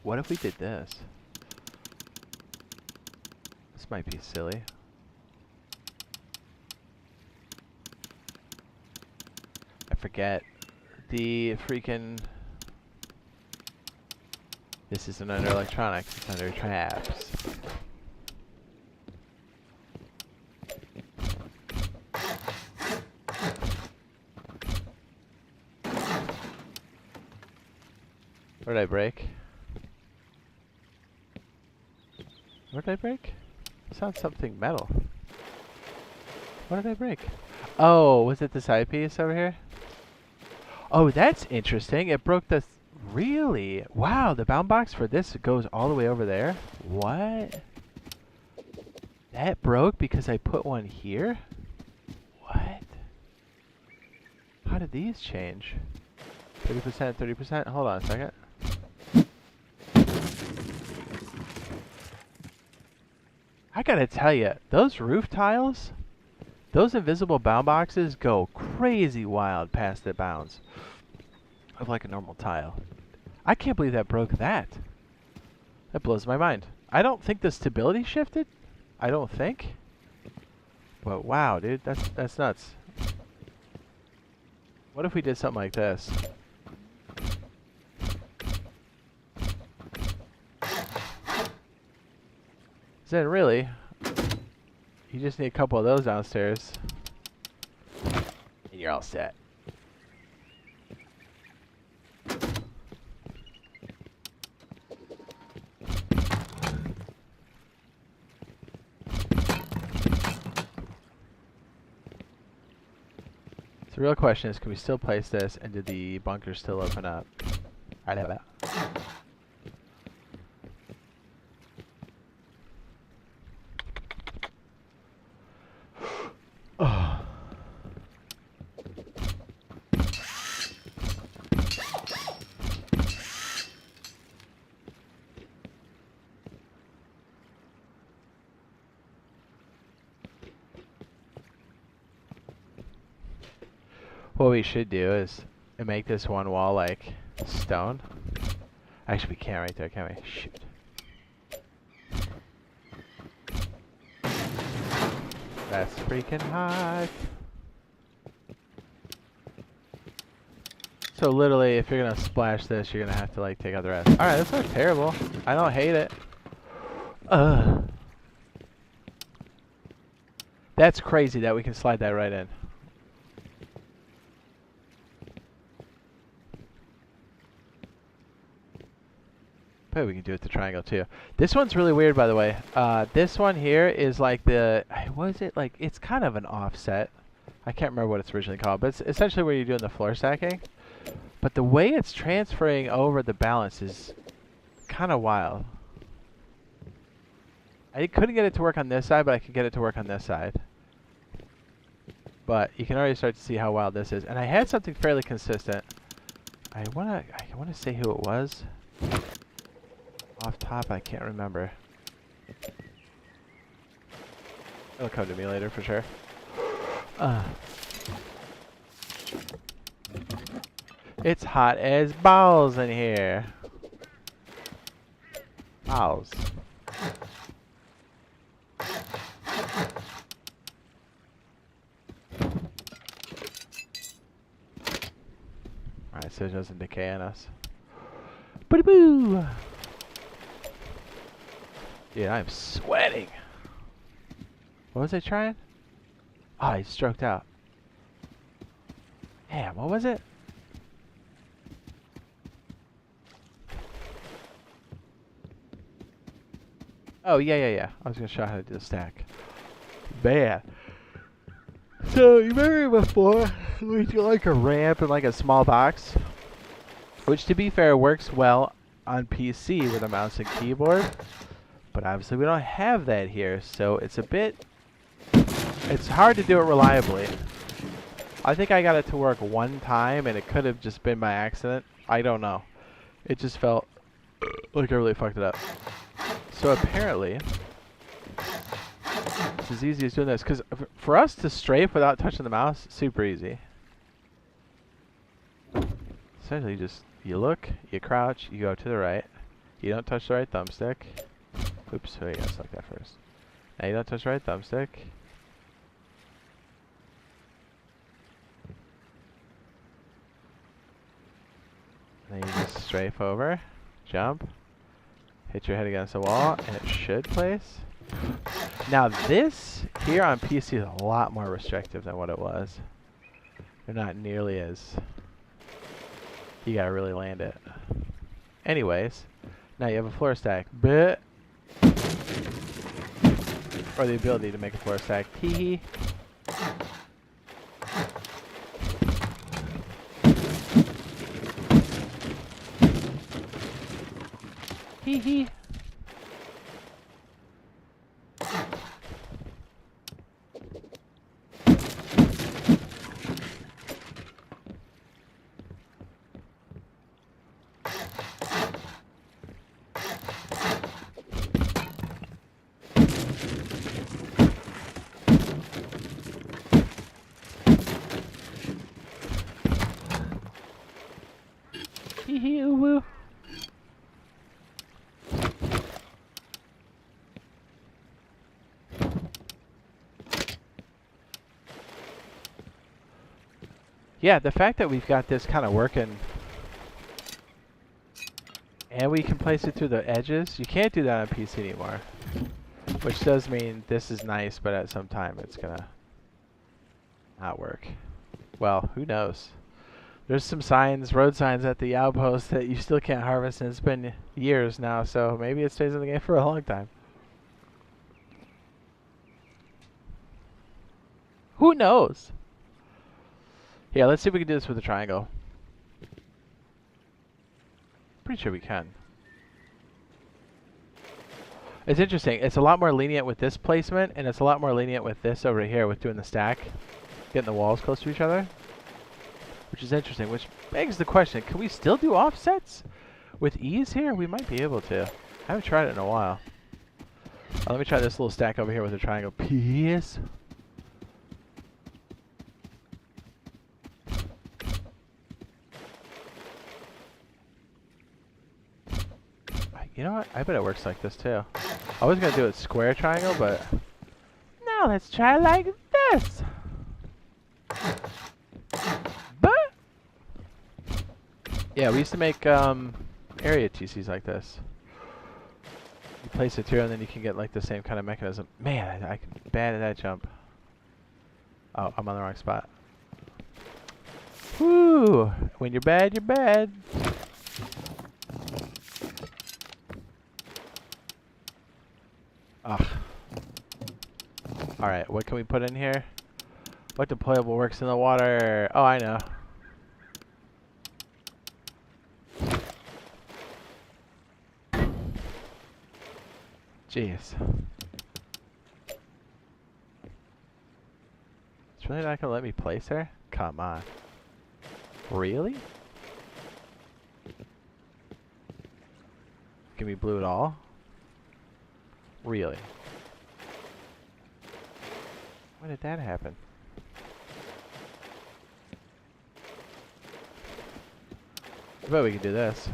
What if we did this? This might be silly. I forget the freaking... This isn't under electronics, it's under traps. What did I break? What did I break? It sounds something metal. What did I break? Oh, was it this eyepiece over here? Oh, that's interesting. It broke the... Really? Wow, the bound box for this goes all the way over there? What? That broke because I put one here? What? How did these change? 30%, 30%? Hold on a second. I gotta tell you, those roof tiles, those invisible bound boxes go crazy wild past the bounds of like a normal tile. I can't believe that broke that. That blows my mind. I don't think the stability shifted. I don't think. But wow, dude, that's nuts. What if we did something like this? Then really, you just need a couple of those downstairs, and you're all set. So the real question is, can we still place this, and did the bunker still open up? I don't know. What we should do is make this one wall like stone. Actually, we can't right there, can we? Shoot. That's freaking hot. So literally, if you're gonna splash this, you're gonna have to like take out the rest. All right, that's not terrible. I don't hate it. That's crazy that we can slide that right in. Maybe we can do it the triangle too. This one's really weird, by the way. This one here is like the... What is it? Like, it's kind of an offset. I can't remember what it's originally called, but it's essentially where you're doing the floor stacking. But the way it's transferring over the balance is kind of wild. I couldn't get it to work on this side, but I could get it to work on this side. But you can already start to see how wild this is. And I had something fairly consistent. I wanna say who it was. Off top, I can't remember. It'll come to me later for sure. It's hot as balls in here. Balls. Alright, so it doesn't decay on us. Boo-boo! Dude, I'm sweating. What was I trying? Oh, he stroked out. Damn, what was it? Oh, yeah. I was gonna show how to do the stack. Man. So, you remember before we do like a ramp and like a small box? Which, to be fair, works well on PC with a mouse and keyboard. But obviously we don't have that here, so it's a bit... It's hard to do it reliably. I think I got it to work one time, and it could have just been by accident. I don't know. It just felt like I really fucked it up. So apparently, it's as easy as doing this. Because for us to strafe without touching the mouse, super easy. Essentially, just you look, you crouch, you go to the right. You don't touch the right thumbstick. Oops, so you gotta select that first. Now you don't touch the right thumbstick. Then you just strafe over, jump, hit your head against the wall, and it should place. Now this here on PC is a lot more restrictive than what it was. They're not nearly as... You gotta really land it. Anyways, now you have a floor stack. But or the ability to make a floor stack. Hee hee. Hee hee. Hee hee oo woo. Yeah, the fact that we've got this kind of working and we can place it through the edges, you can't do that on PC anymore. Which does mean this is nice, but at some time it's gonna not work. Well, who knows? There's some signs, road signs at the outpost that you still can't harvest, and it's been years now, so maybe it stays in the game for a long time. Who knows? Yeah, let's see if we can do this with a triangle. Pretty sure we can. It's interesting. It's a lot more lenient with this placement, and it's a lot more lenient with this over here with doing the stack. Getting the walls close to each other. Which is interesting, which begs the question, can we still do offsets with ease here? We might be able to. I haven't tried it in a while. Let me try this little stack over here with a triangle piece. You know what? I bet it works like this too. I was gonna do it square triangle, but now let's try like this. Yeah, we used to make area TCs like this. You place it here, and then you can get like the same kind of mechanism. Man, I'm bad at that jump. Oh, I'm on the wrong spot. Woo! When you're bad, you're bad. Ugh. Alright, what can we put in here? What deployable works in the water? Oh, I know. Jeez. It's really not gonna let me place her? Come on. Really? Give me blue at all? Really? When did that happen? I bet we can do this.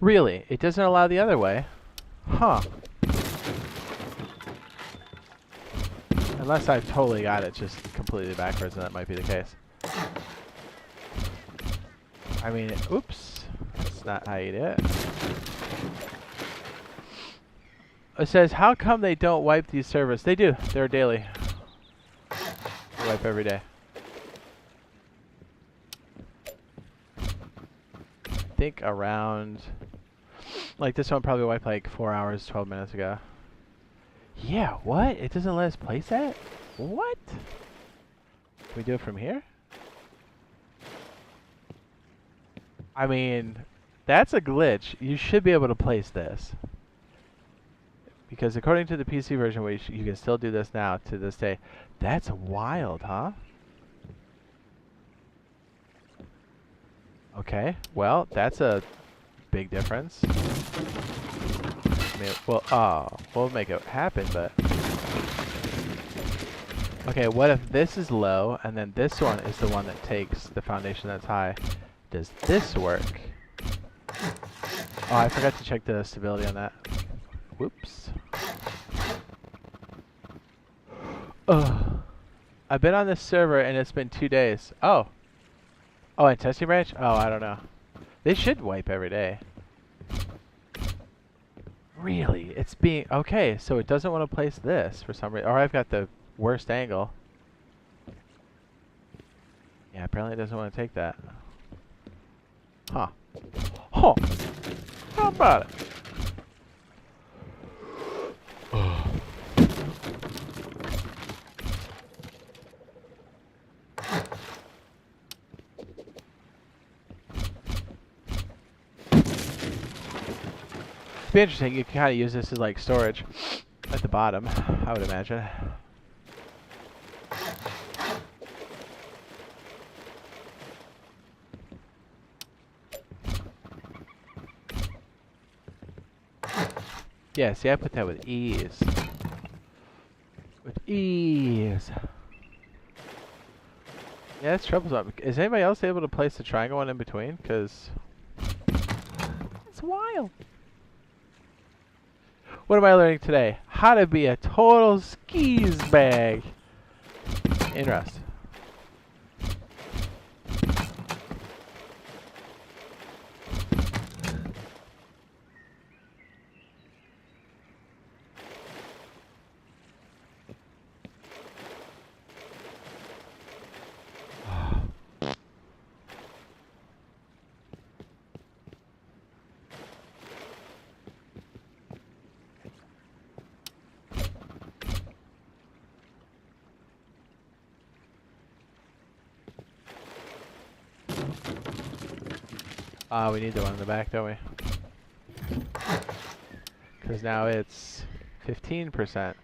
Really? It doesn't allow the other way? Huh. Unless I've totally got it just completely backwards, and that might be the case. I mean, oops. That's not how you do it. It says, how come they don't wipe these servers? They do. They're daily. They wipe every day. I think around... Like this one probably wiped like 4 hours, 12 minutes ago. Yeah, what? It doesn't let us place that? What? Can we do it from here? I mean, that's a glitch. You should be able to place this. Because according to the PC version, where you can still do this now to this day. That's wild, huh? Okay, well, that's a big difference. I mean, well, we'll make it happen, but... Okay, what if this is low, and then this one is the one that takes the foundation that's high? Does this work? Oh, I forgot to check the stability on that. Whoops. Ugh. I've been on this server and it's been 2 days. Oh. Oh, and testing branch? Oh, I don't know. They should wipe every day. Really? It's being... Okay, so it doesn't want to place this for some reason. Or I've got the worst angle. Yeah, apparently it doesn't want to take that. Huh. Huh. How about it? It'd be interesting. You can kind of use this as like storage at the bottom, I would imagine. Yeah, see, I put that with ease. With ease. Yeah, that's troublesome. Is anybody else able to place the triangle one in between? Because it's wild. What am I learning today? How to be a total skis bag in Rust. We need the one in the back, don't we? Because now it's 15%.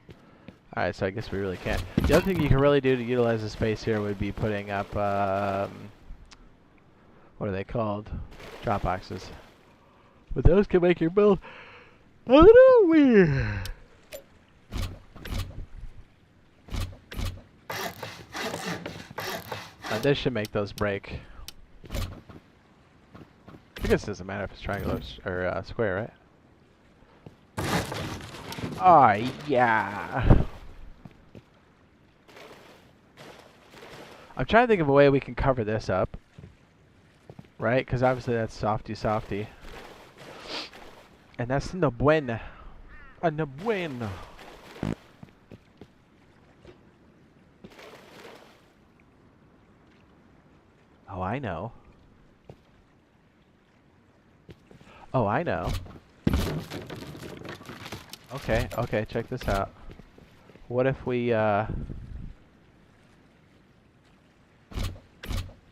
Alright, so I guess we really can't. The other thing you can really do to utilize the space here would be putting up, what are they called? Drop boxes. But those can make your build a little weird. This should make those break. I guess it doesn't matter if it's triangular or square, right? Oh, yeah. I'm trying to think of a way we can cover this up. Right? Because obviously that's softy. And that's no bueno. No bueno. Oh, I know. Oh, I know. Okay, check this out. What if we, yeah,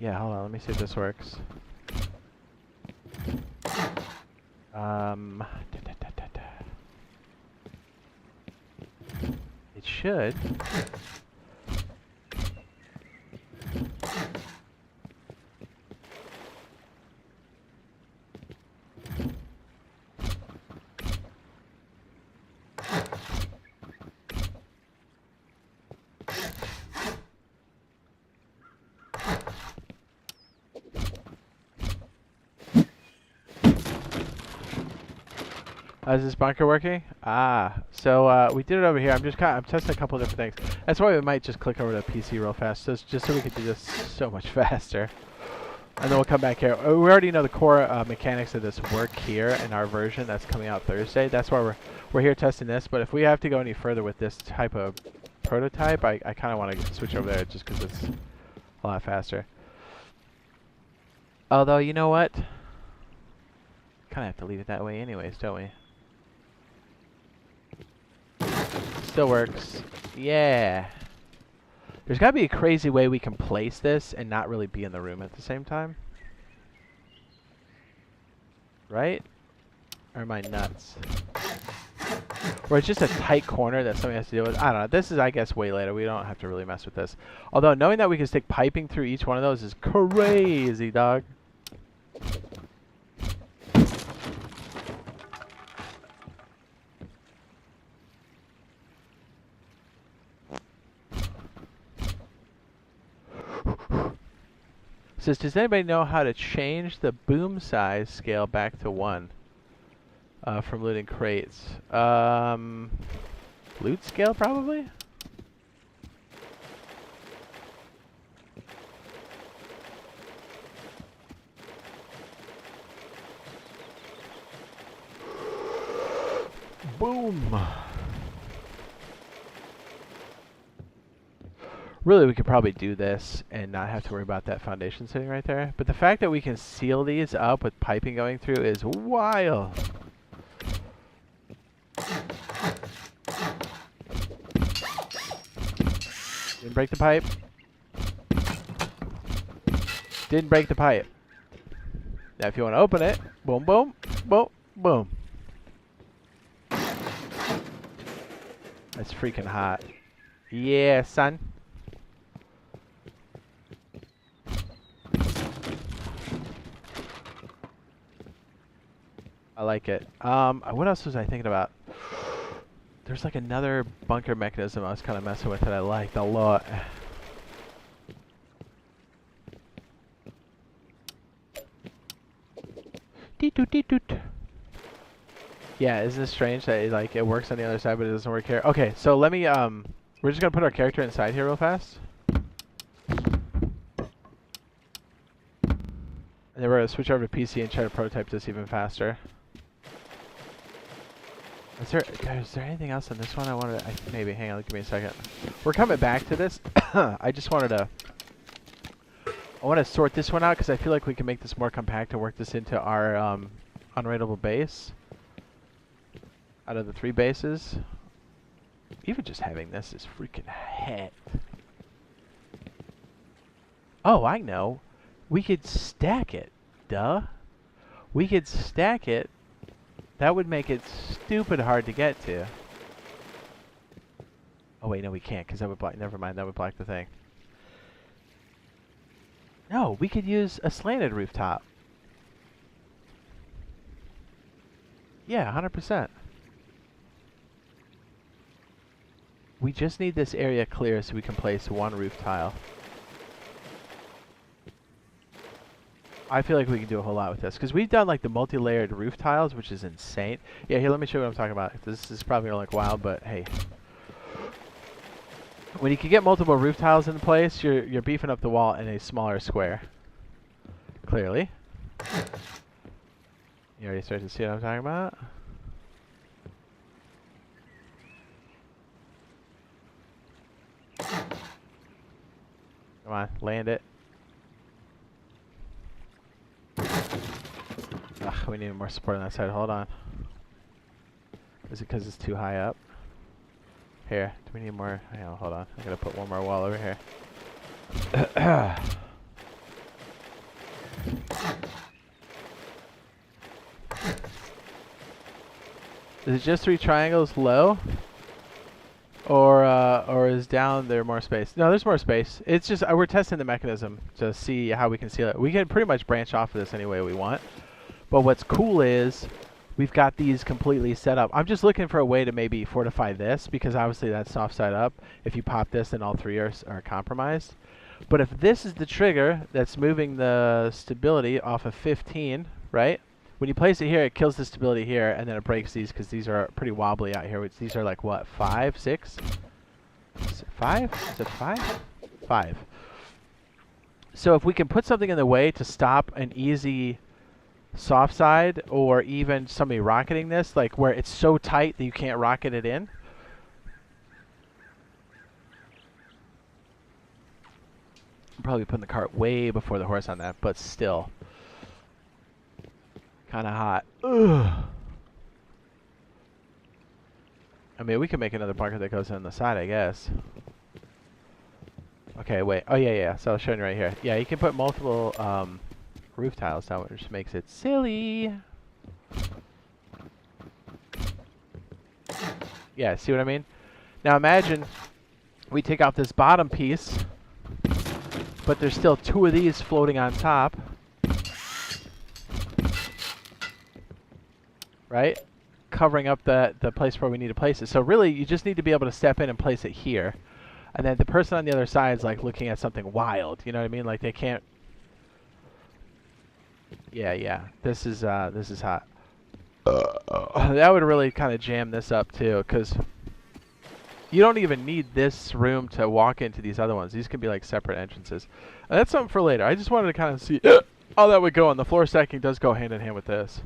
hold on, let me see if this works. It should. Is this bunker working? Ah, so we did it over here. I'm testing a couple different things. That's why we might just click over to PC real fast, just so we can do this so much faster. And then we'll come back here. We already know the core mechanics of this work here in our version that's coming out Thursday. That's why we're here testing this. But if we have to go any further with this type of prototype, I kind of want to switch over there just because it's a lot faster. Although, you know what? Kind of have to leave it that way anyways, don't we? Still works. Yeah. There's got to be a crazy way we can place this and not really be in the room at the same time. Right? Or am I nuts? Or it's just a tight corner that somebody has to deal with. I don't know. This is, I guess, way later. We don't have to really mess with this. Although, knowing that we can stick piping through each one of those is crazy, dog. Says, does anybody know how to change the boom size scale back to 1? from looting crates. Loot scale, probably? Boom! Really, we could probably do this and not have to worry about that foundation sitting right there. But the fact that we can seal these up with piping going through is wild. Didn't break the pipe. Didn't break the pipe. Now if you want to open it, boom, boom, boom, boom. That's freaking hot. Yeah, son. I like it. What else was I thinking about? There's like another bunker mechanism I was kind of messing with that I liked a lot. Yeah, isn't it strange that it works on the other side but it doesn't work here? Okay, so let me we're just gonna put our character inside here real fast. And then we're gonna switch over to PC and try to prototype this even faster. Is there anything else on this one I wanted to, maybe, hang on, give me a second. We're coming back to this. I just wanted to, I want to sort this one out because I feel like we can make this more compact and work this into our unraidable base. Out of the 3 bases. Even just having this is freaking heck. Oh, I know. We could stack it. Duh. We could stack it. That would make it stupid hard to get to. Oh wait, no we can't because that would block, never mind, that would block the thing. No, we could use a slanted rooftop. Yeah, 100%. We just need this area clear so we can place 1 roof tile. I feel like we can do a whole lot with this because we've done like the multi-layered roof tiles, which is insane. Yeah, here, let me show you what I'm talking about. This is probably gonna look wild, but hey. When you can get multiple roof tiles in place, you're beefing up the wall in a smaller square. Clearly. You already started to see what I'm talking about? Come on, land it. Ugh, we need more support on that side. Hold on. Is it because it's too high up? Here, do we need more? Hang on, hold on. I gotta put one more wall over here. Is it just 3 triangles low? Or is down there more space? No, there's more space. It's just, we're testing the mechanism to see how we can seal it. We can pretty much branch off of this any way we want. But what's cool is we've got these completely set up. I'm just looking for a way to maybe fortify this because obviously that's soft side up. If you pop this, then all 3 are compromised. But if this is the trigger that's moving the stability off of 15, right? When you place it here, it kills the stability here, and then it breaks these because these are pretty wobbly out here. These are like, what, 5, 6? 5? Is it 5? 5. So if we can put something in the way to stop an easy soft side, or even somebody rocketing this, like where it's so tight that you can't rocket it in. I'm probably putting the cart way before the horse on that, but still. Kind of hot. Ugh. I mean, we can make another bunker that goes on the side, I guess. Okay, wait. Oh, yeah. So I was showing you right here. Yeah, you can put multiple roof tiles down, which makes it silly. Yeah, see what I mean? Now imagine we take off this bottom piece, but there's still 2 of these floating on top. Right? Covering up the place where we need to place it. So really, you just need to be able to step in and place it here. And then the person on the other side is like looking at something wild. You know what I mean? Like they can't... Yeah. This is hot. That would really kind of jam this up too, because you don't even need this room to walk into these other ones. These can be like separate entrances. That's something for later. I just wanted to kind of see how that would go, and the floor stacking does go hand in hand with this,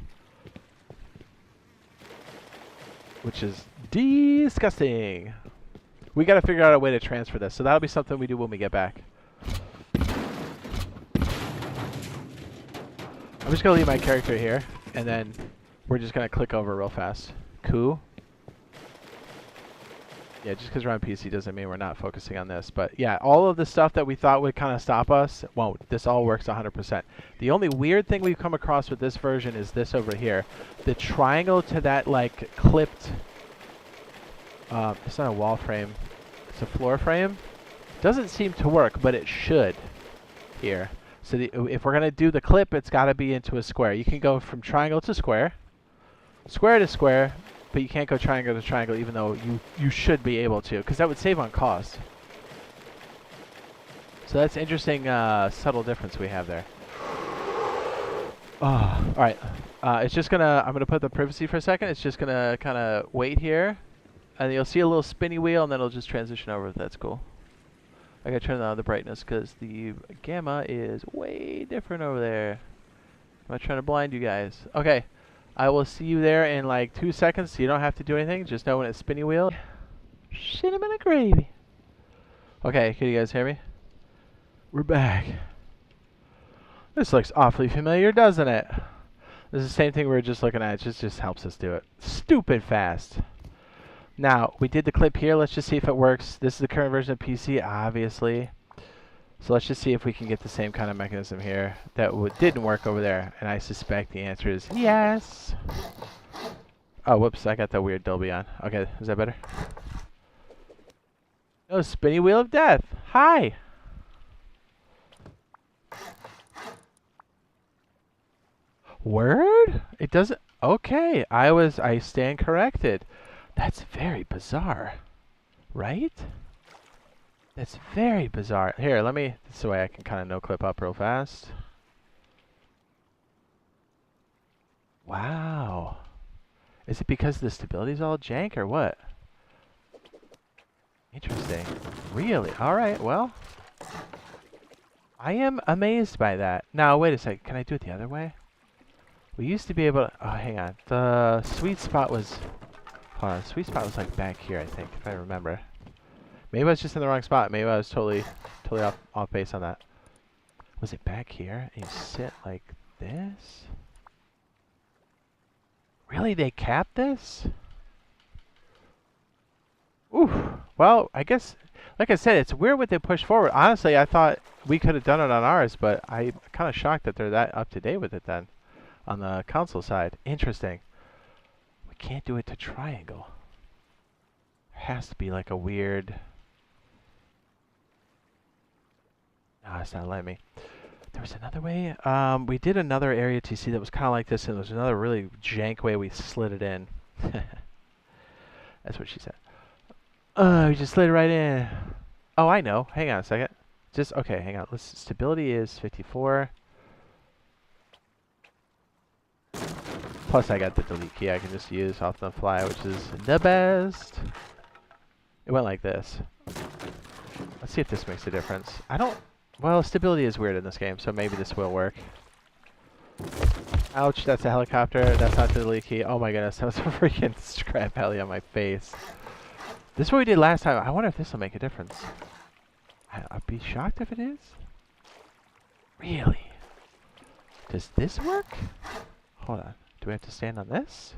which is disgusting. We got to figure out a way to transfer this, so that'll be something we do when we get back. I'm just going to leave my character here, and then we're just going to click over real fast. Cool. Yeah, just because we're on PC doesn't mean we're not focusing on this. But yeah, all of the stuff that we thought would kind of stop us won't. This all works 100%. The only weird thing we've come across with this version is this over here. The triangle to that, like, clipped... it's not a wall frame. It's a floor frame. Doesn't seem to work, but it should here. So if we're going to do the clip, it's got to be into a square. You can go from triangle to square to square, but you can't go triangle to triangle, even though you should be able to, because that would save on cost. So that's interesting, subtle difference we have there. Oh, all right. It's just gonna. I'm gonna put the privacy for a second. It's just gonna kind of wait here, and you'll see a little spinny wheel, and then it'll just transition over. That's cool. I gotta turn down the brightness because the gamma is way different over there. I'm not trying to blind you guys. Okay. I will see you there in like 2 seconds, so you don't have to do anything. Just know when it's spinny wheel. Cinnamon and gravy. Okay, can you guys hear me? We're back. This looks awfully familiar, doesn't it? This is the same thing we were just looking at. It just helps us do it. Stupid fast. Now, we did the clip here. Let's just see if it works. This is the current version of PC, obviously. So let's just see if we can get the same kind of mechanism here that didn't work over there. And I suspect the answer is yes. Oh, whoops. I got that weird Dolby on. Okay, is that better? Oh, spinny wheel of death. Hi. Word? It doesn't... Okay, I stand corrected. That's very bizarre. Right? That's very bizarre. Here, let me... This is the way I can kind of no-clip up real fast. Wow. Is it because the stability's all jank or what? Interesting. Really? Alright, well... I am amazed by that. Now, wait a second. Can I do it the other way? We used to be able to... Oh, hang on. The sweet spot was... Hold on. The sweet spot was like back here, I think, if I remember. Maybe I was just in the wrong spot. Maybe I was totally off base on that. Was it back here? And you sit like this? Really? They capped this? Ooh. Well, I guess, like I said, it's weird what they pushed forward. Honestly, I thought we could have done it on ours, but I'm kind of shocked that they're that up to date with it then. On the console side. Interesting. We can't do it to triangle. There has to be like a weird... No, it's not letting me. There was another way. We did another area TC that was kind of like this, and there was another really jank way we slid it in. That's what she said. We just slid it right in. Oh, I know. Hang on a second. Just, okay, hang on. Stability is 54. Plus, I got the delete key I can just use off the fly, which is the best. It went like this. Let's see if this makes a difference. I don't... Well, stability is weird in this game, so maybe this will work. Ouch, that's a helicopter. That's not the delete key. Oh my goodness, that was a freaking scrap heli on my face. This is what we did last time. I wonder if this will make a difference. I'd be shocked if it is. Really? Does this work? Hold on. Do we have to stand on this?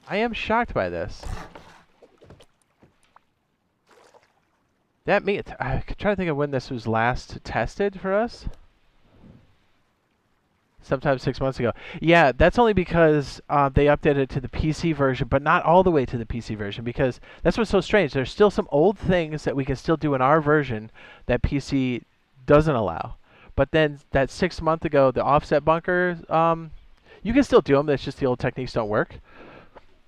I am shocked by this. That means I could try to think of when this was last tested for us. Sometime 6 months ago. Yeah, that's only because they updated it to the PC version, but not all the way to the PC version, because that's what's so strange. There's still some old things that we can still do in our version that PC doesn't allow. But then that 6 month ago, the offset bunker, you can still do them. That's just the old techniques don't work.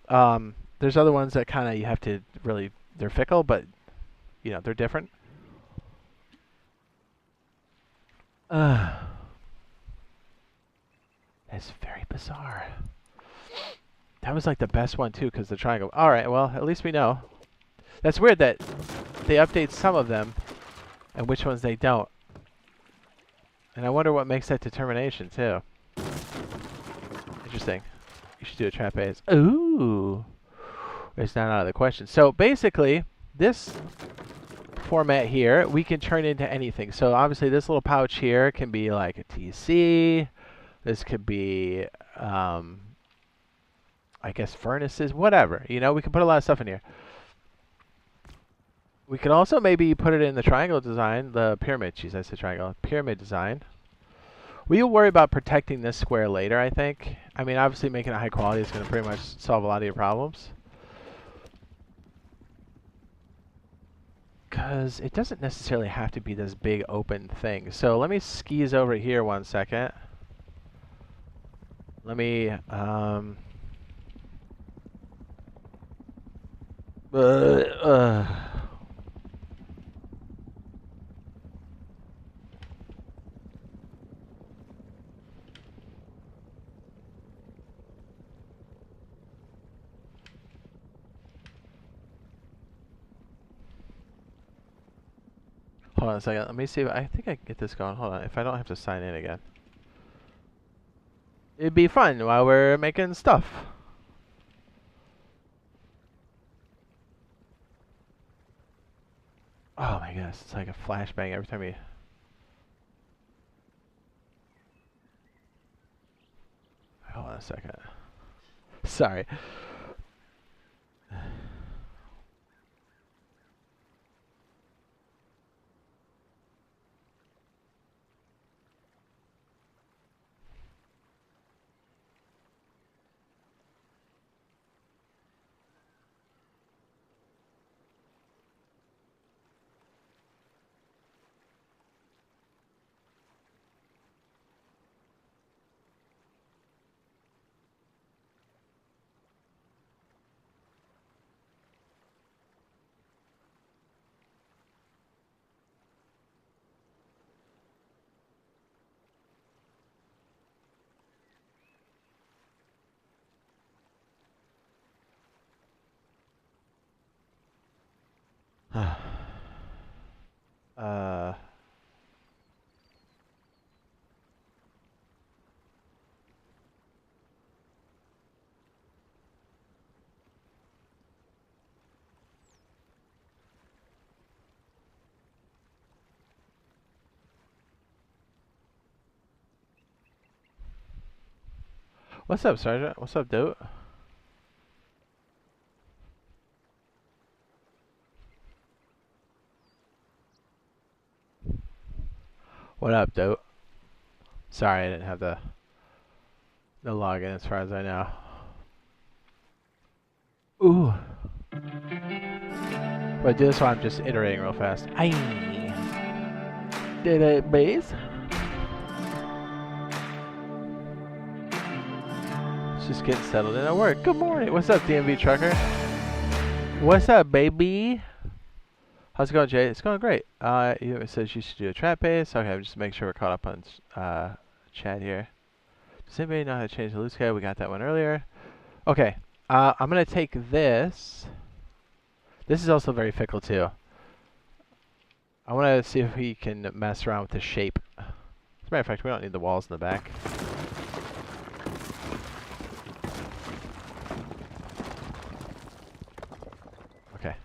There's other ones that kind of you have to really, they're fickle, but you know, they're different. That's very bizarre. That was like the best one too, because the triangle. All right, well, at least we know. That's weird that they update some of them and which ones they don't. And I wonder what makes that determination too. Interesting. You should do a trap base. Ooh. It's not out of the question. So basically, this format here, we can turn into anything. So obviously this little pouch here can be like a TC. This could be, I guess, furnaces, whatever. You know, we can put a lot of stuff in here. We could also maybe put it in the triangle design, the pyramid. Jeez, I said triangle. Pyramid design. We'll worry about protecting this square later, I think. I mean, obviously making it high quality is going to pretty much solve a lot of your problems. Because it doesn't necessarily have to be this big open thing. So let me skis over here 1 second. Let me, hold on a second. Let me see if I think I can get this going. Hold on. If I don't have to sign in again. It'd be fun while we're making stuff. Oh my gosh, it's like a flashbang every time you... Hold on a second. Sorry. uh... What's up, Sergeant? What's up, dude? What up, dude? Sorry, I didn't have the login as far as I know. Ooh. But this one I'm just iterating real fast. Aye. Did it, base? Just getting settled in at work. Good morning. What's up, DMV trucker? What's up, baby? How's it going, Jade? It's going great. It says you should do a trap base. Okay, just make sure we're caught up on chat here. Does anybody know how to change the loose guy? We got that one earlier. Okay, I'm gonna take this. This is also very fickle too. I want to see if we can mess around with the shape. As a matter of fact, we don't need the walls in the back. Okay.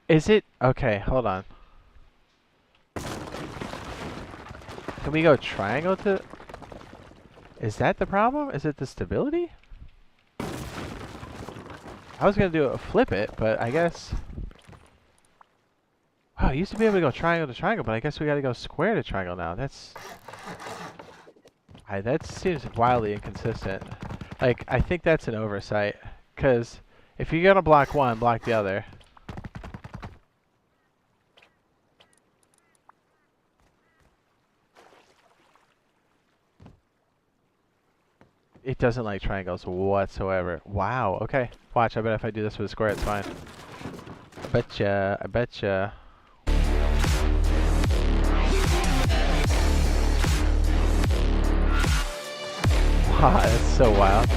Is it? Okay, hold on. Can we go triangle to... Is that the problem? Is it the stability? I was gonna do a flip it, but I guess. Oh, I used to be able to go triangle to triangle, but I guess we gotta go square to triangle now. That seems wildly inconsistent. Like, I think that's an oversight. Because if you're gonna block one, block the other. It doesn't like triangles whatsoever. Wow, okay. Watch, I bet if I do this with a square, it's fine. I betcha, I betcha. Wow, that's so wild.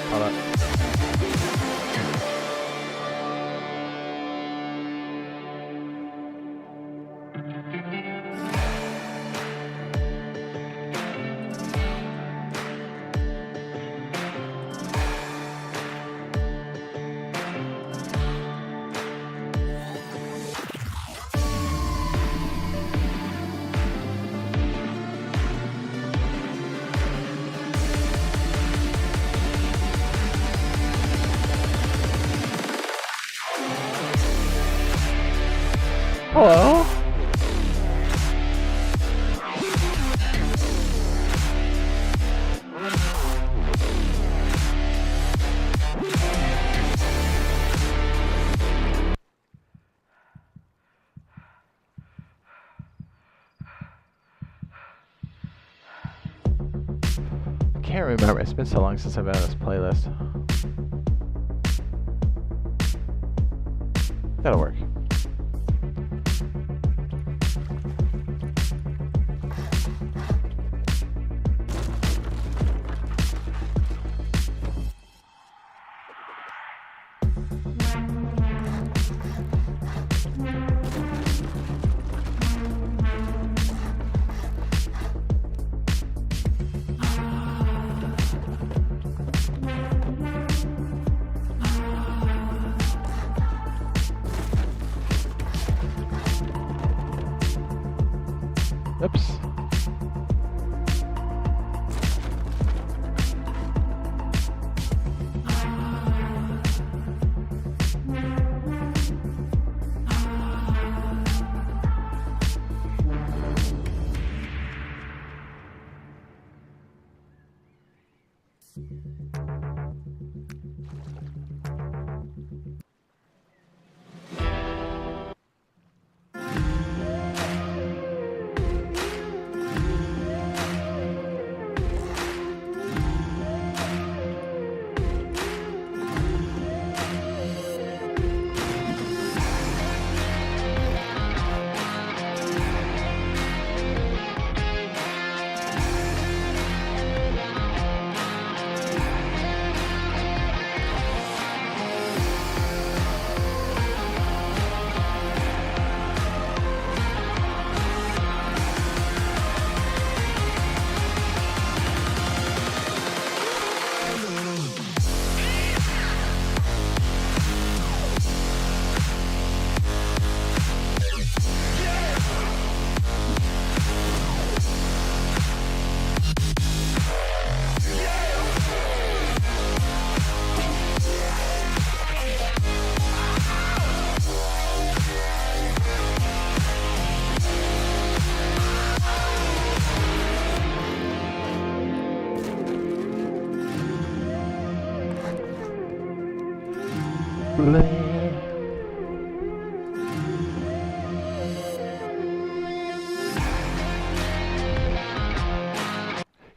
Hold on. Hello? I can't remember. It's been so long since I've been on this playlist. That'll work. Oops.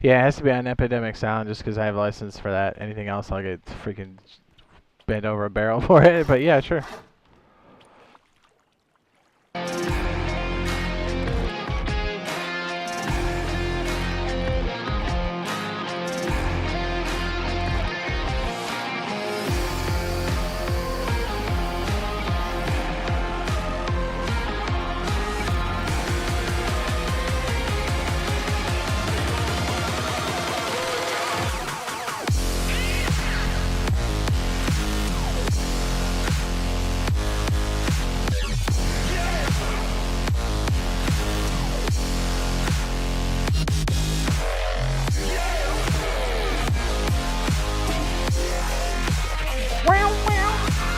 Yeah, it has to be on Epidemic Sound just because I have a license for that. Anything else, I'll get freaking bent over a barrel for it. But yeah, sure.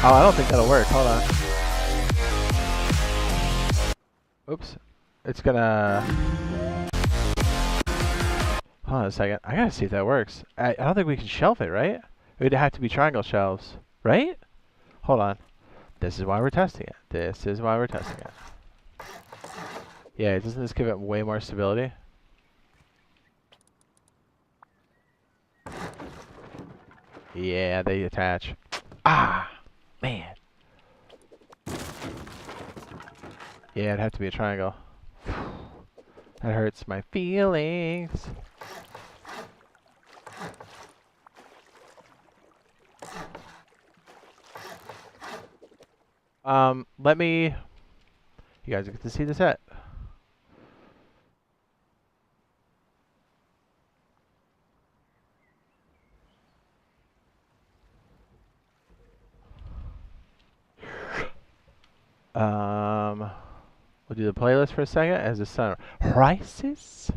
Oh, I don't think that'll work. Hold on. Oops. It's gonna... Hold on a second. I gotta see if that works. I don't think we can shelf it, right? It would have to be triangle shelves, right? Hold on. This is why we're testing it. This is why we're testing it. Yeah, doesn't this give it way more stability? Yeah, they attach. Ah, man. Yeah, it'd have to be a triangle. That hurts my feelings. Let me... You guys get to see the set. We'll do the playlist for a second as the sun rises.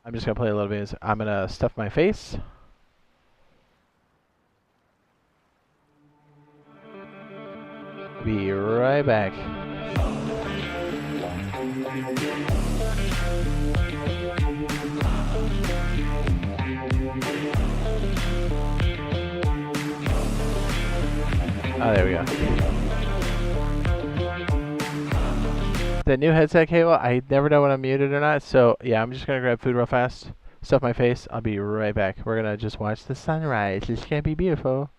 I'm just gonna play a little bit. I'm gonna stuff my face. Be right back. Oh, there we go. The new headset cable, I never know when I'm muted or not, so yeah, I'm just gonna grab food real fast, stuff my face, I'll be right back. We're gonna just watch the sunrise. It's gonna be beautiful.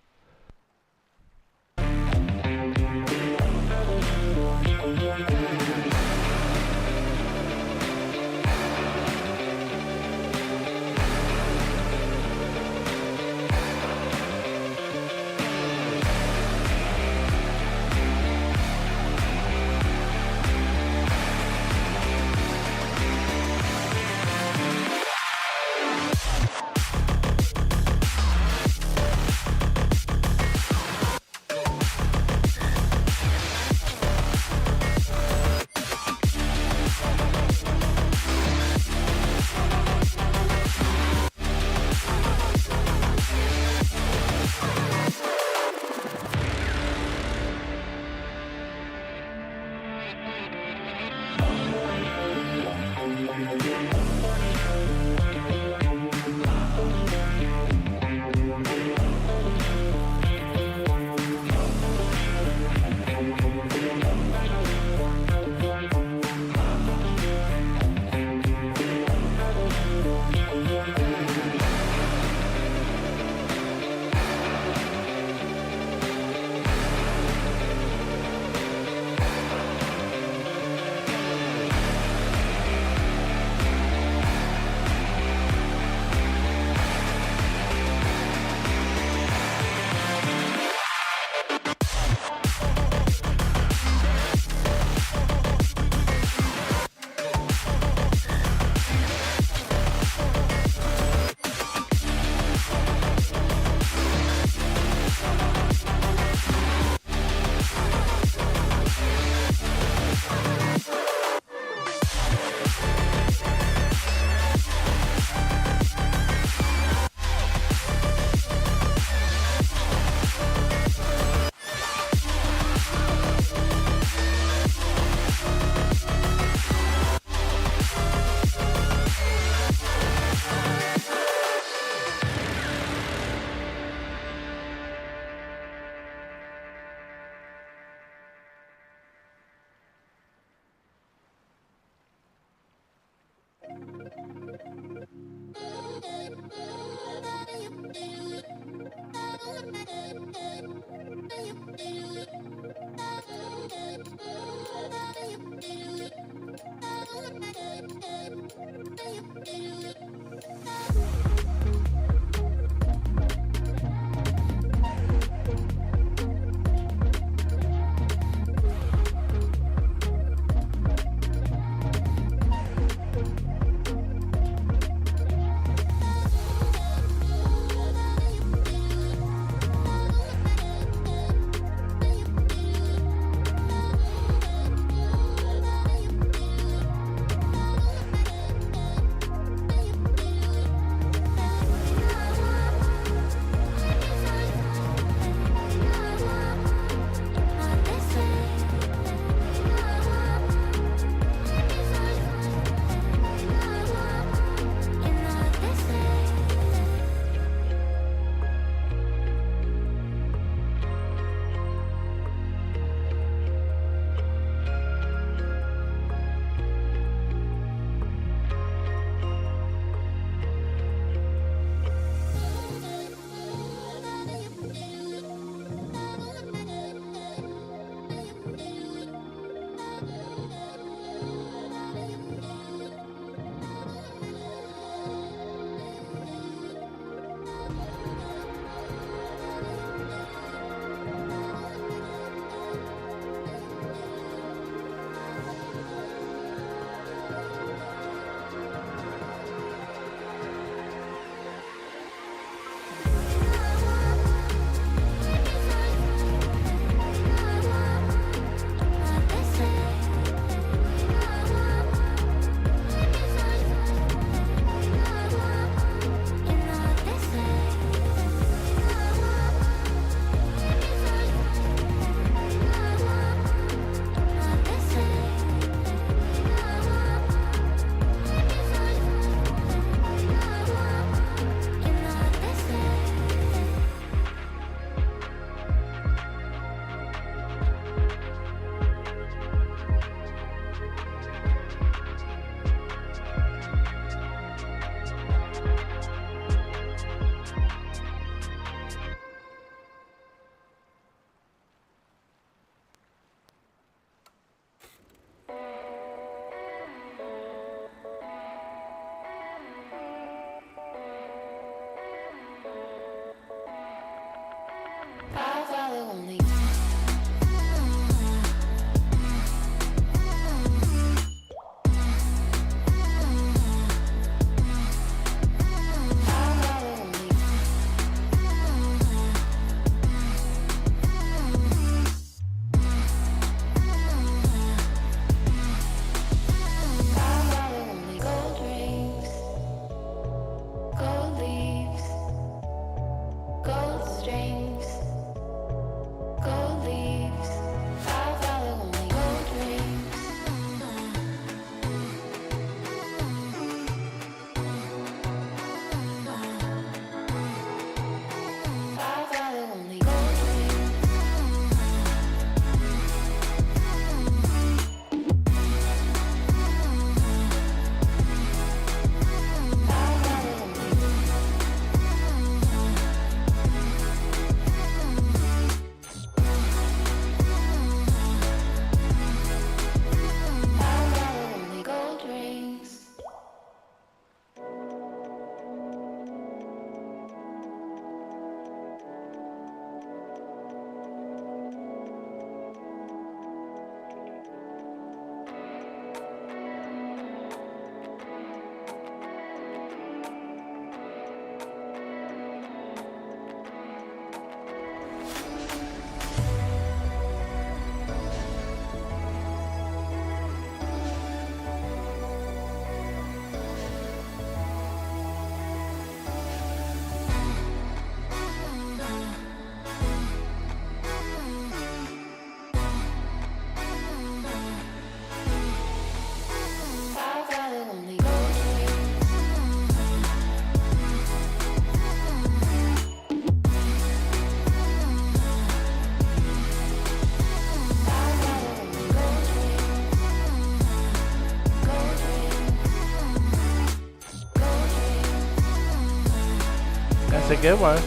That's a good one.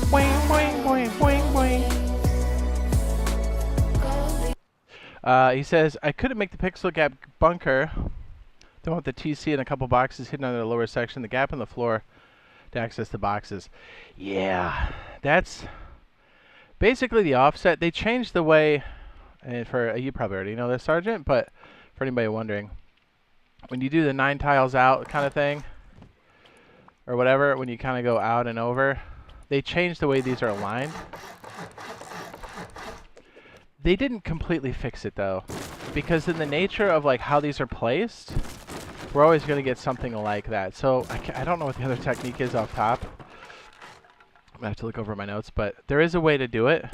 Boing, boing, boing, boing, boing. He says, I couldn't make the pixel gap bunker. Don't want the TC and a couple boxes hidden under the lower section. The gap in the floor to access the boxes. Yeah, that's basically the offset. They changed the way, and for you probably already know this, Sergeant, but for anybody wondering, when you do the 9 tiles out kind of thing, or whatever, when you kind of go out and over, they changed the way these are aligned. They didn't completely fix it though, because in the nature of like how these are placed, we're always going to get something like that. So I don't know what the other technique is off top. I'm going to have to look over my notes, but there is a way to do it.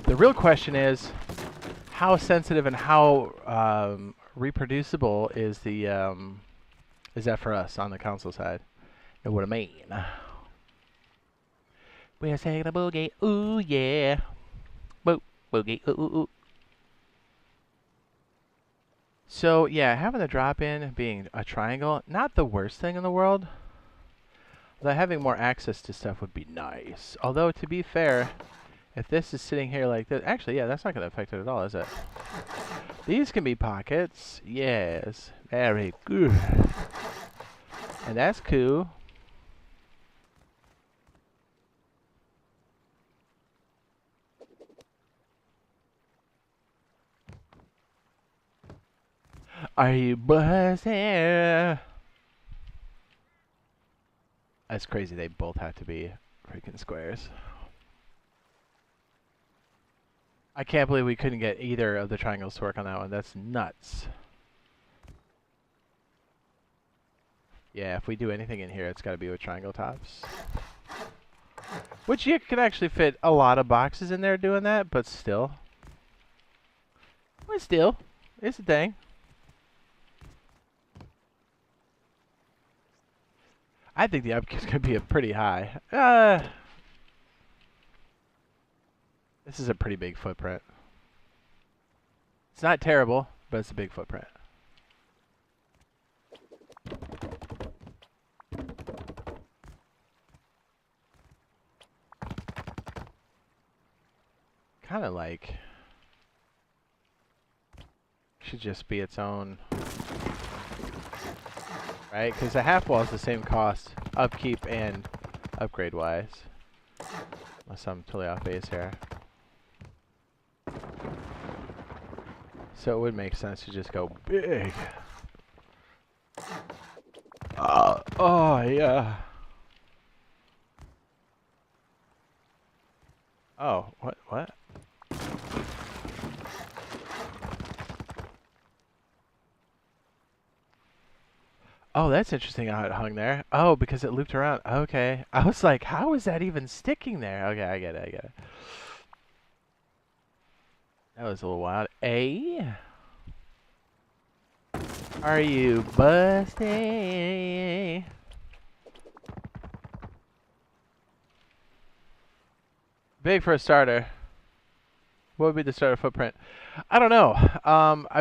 The real question is, how sensitive and how reproducible is the is that for us on the console side? Know what I mean? We're taking a boogie, ooh yeah, boogie, ooh ooh ooh. So yeah, having the drop-in being a triangle, not the worst thing in the world. Although having more access to stuff would be nice. Although to be fair, if this is sitting here like this, actually yeah, that's not going to affect it at all, is it? These can be pockets, yes, very good, and that's cool. Are you buzzing? That's crazy. They both have to be freaking squares. I can't believe we couldn't get either of the triangles to work on that one. That's nuts. Yeah, if we do anything in here, it's got to be with triangle tops. Which you can actually fit a lot of boxes in there doing that, but still. But still, it's a thing. I think the upkeep's going to be pretty high. This is a pretty big footprint. It's not terrible, but it's a big footprint. Kind of like should just be its own, right? Because the half wall is the same cost, upkeep and upgrade wise. Unless I'm totally off base here. So it would make sense to just go big. Oh yeah. Oh, what? Oh, that's interesting how it hung there. Oh, because it looped around. Okay. I was like, how is that even sticking there? Okay, I get it. That was a little wild. Hey? Are you busting? Big for a starter. What would be the starter footprint? I don't know.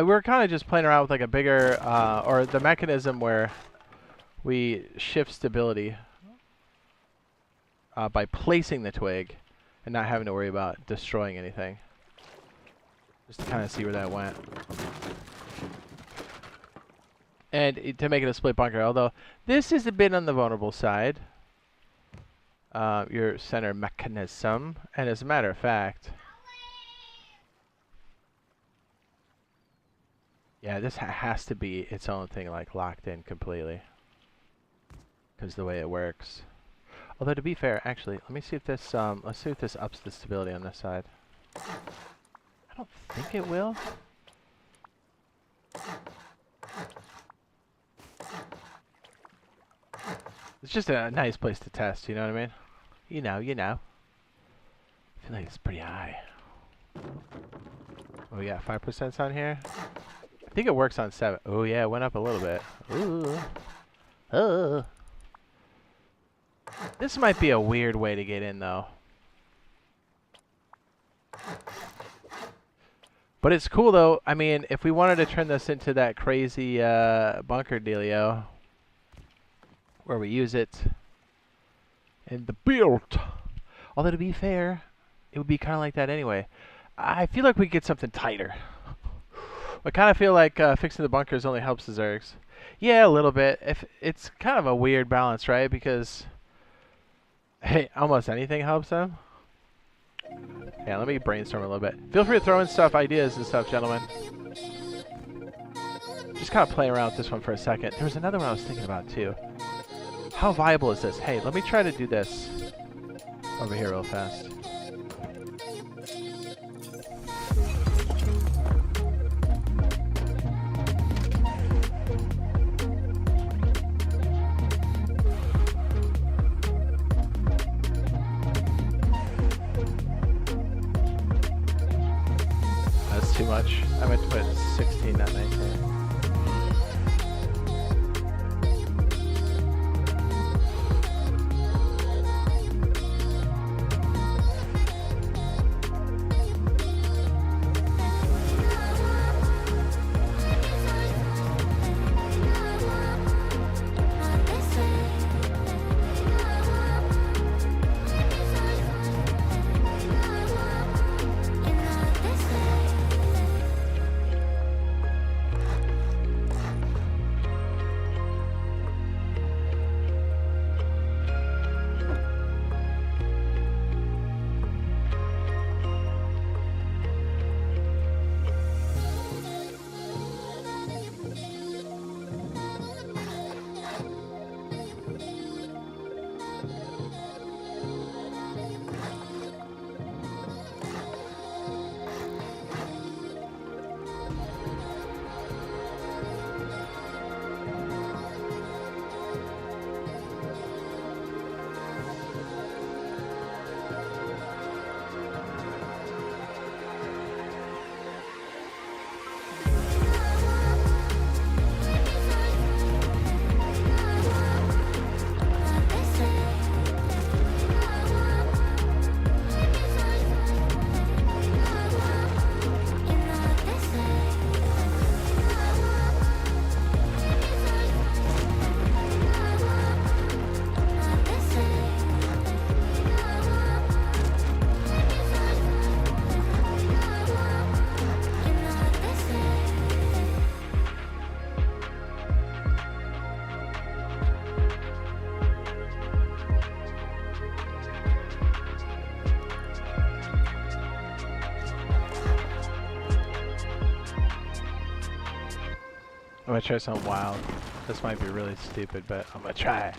We're kind of just playing around with like a bigger, or the mechanism where we shift stability by placing the twig and not having to worry about destroying anything. Just to kind of see where that went. And to make it a split bunker, although this is a bit on the vulnerable side. Your center mechanism, and as a matter of fact, yeah, this has to be its own thing, like locked in completely, because the way it works. Although to be fair, actually, let me see if this let's see if this ups the stability on this side. I don't think it will. It's just a nice place to test, you know what I mean? You know. I feel like it's pretty high. Oh, we got 5% on here. I think it works on 7. Oh yeah, it went up a little bit. Ooh. Oh. This might be a weird way to get in though. But it's cool though. I mean, if we wanted to turn this into that crazy bunker dealio, where we use it in the build. Although to be fair, it would be kind of like that anyway. I feel like we get something tighter. I kind of feel like fixing the bunkers only helps the Zergs. Yeah, a little bit. If it's kind of a weird balance, right? Because hey, almost anything helps them. Yeah, let me brainstorm a little bit. Feel free to throw in stuff, ideas and stuff, gentlemen. Just kind of play around with this one for a second. There was another one I was thinking about too. How viable is this? Hey, let me try to do this over here real fast. That's too much. I meant to put 16, not 19. I'm gonna try something wild. This might be really stupid, but I'm gonna try it.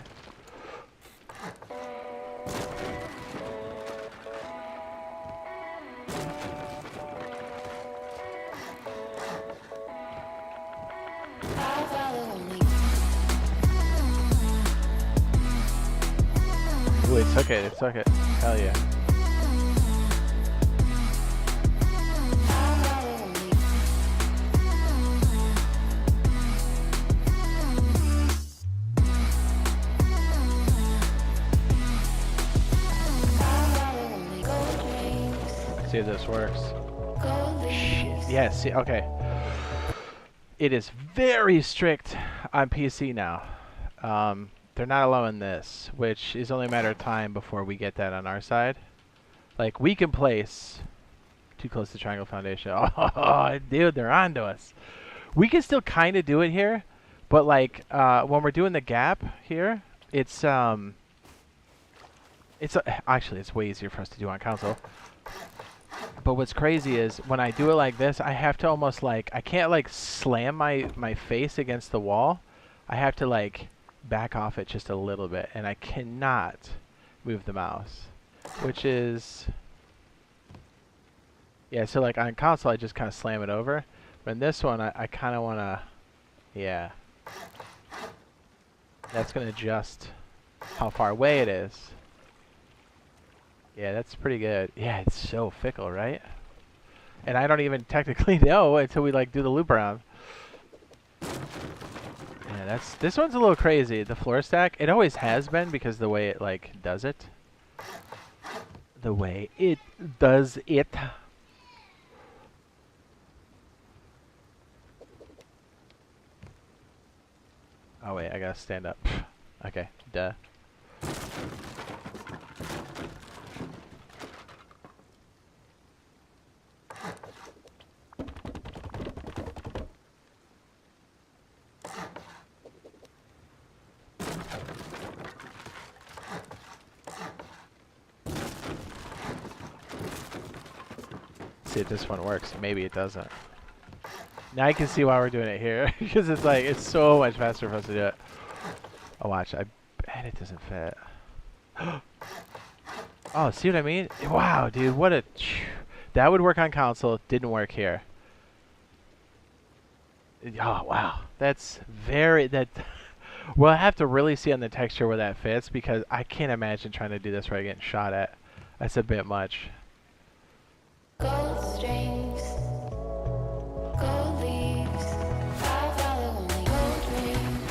Ooh, it took it, it took it. Hell yeah. See if this works. Shit. Yeah, see, okay. It is very strict on PC now. They're not allowing this, which is only a matter of time before we get that on our side. Like, we can place too close to Triangle Foundation. Oh, dude, they're onto us. We can still kind of do it here, but like when we're doing the gap here, it's actually it's way easier for us to do on console. But what's crazy is when I do it like this, I have to almost like, I can't like slam my face against the wall. I have to like back off it just a little bit, and I cannot move the mouse, which is, yeah, so like on console I just kind of slam it over, but in this one I kind of want to, yeah, that's going to adjust how far away it is. Yeah, that's pretty good. Yeah, it's so fickle, right? And I don't even technically know until we like do the loop around. Yeah, this one's a little crazy. The floor stack, it always has been because the way it like does it. The way it does it. Oh wait, I gotta stand up. Okay, duh. see if this one works. Maybe it doesn't. Now I can see why we're doing it here. Because it's like, it's so much faster for us to do it. Oh, watch. I bet it doesn't fit. Oh, see what I mean? Wow, dude. What a... That would work on console. Didn't work here. Oh, wow. That's very... Well, I have to really see on the texture where that fits, because I can't imagine trying to do this where I'm getting shot at. That's a bit much. Gold strings, gold leaves, $5 only gold rings.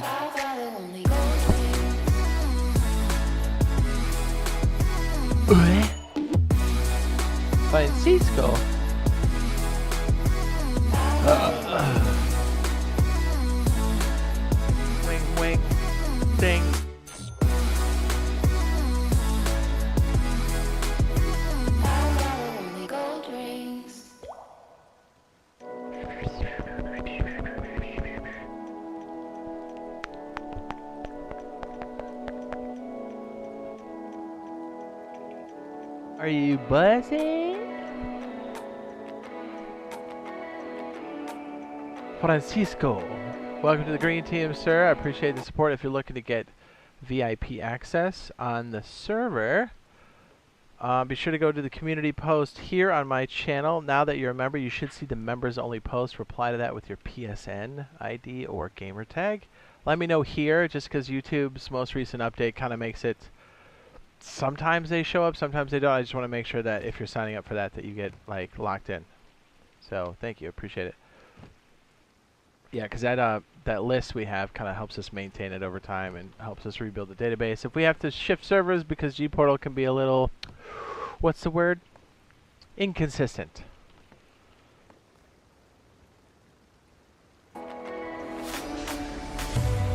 $5 only gold rings. Francisco. Wing, wing, ding. $5 only gold rings. Are you buzzing? Francisco. Welcome to the green team, sir. I appreciate the support. If you're looking to get VIP access on the server, be sure to go to the community post here on my channel. Now that you're a member, you should see the members only post. Reply to that with your PSN ID or gamer tag. Let me know here, just because YouTube's most recent update kind of makes it, sometimes they show up, sometimes they don't. I just want to make sure that if you're signing up for that, that you get like locked in. So thank you, appreciate it. Yeah, because that list we have kind of helps us maintain it over time and helps us rebuild the database. If we have to shift servers, because Gportal can be a little, what's the word? Inconsistent. Yeah,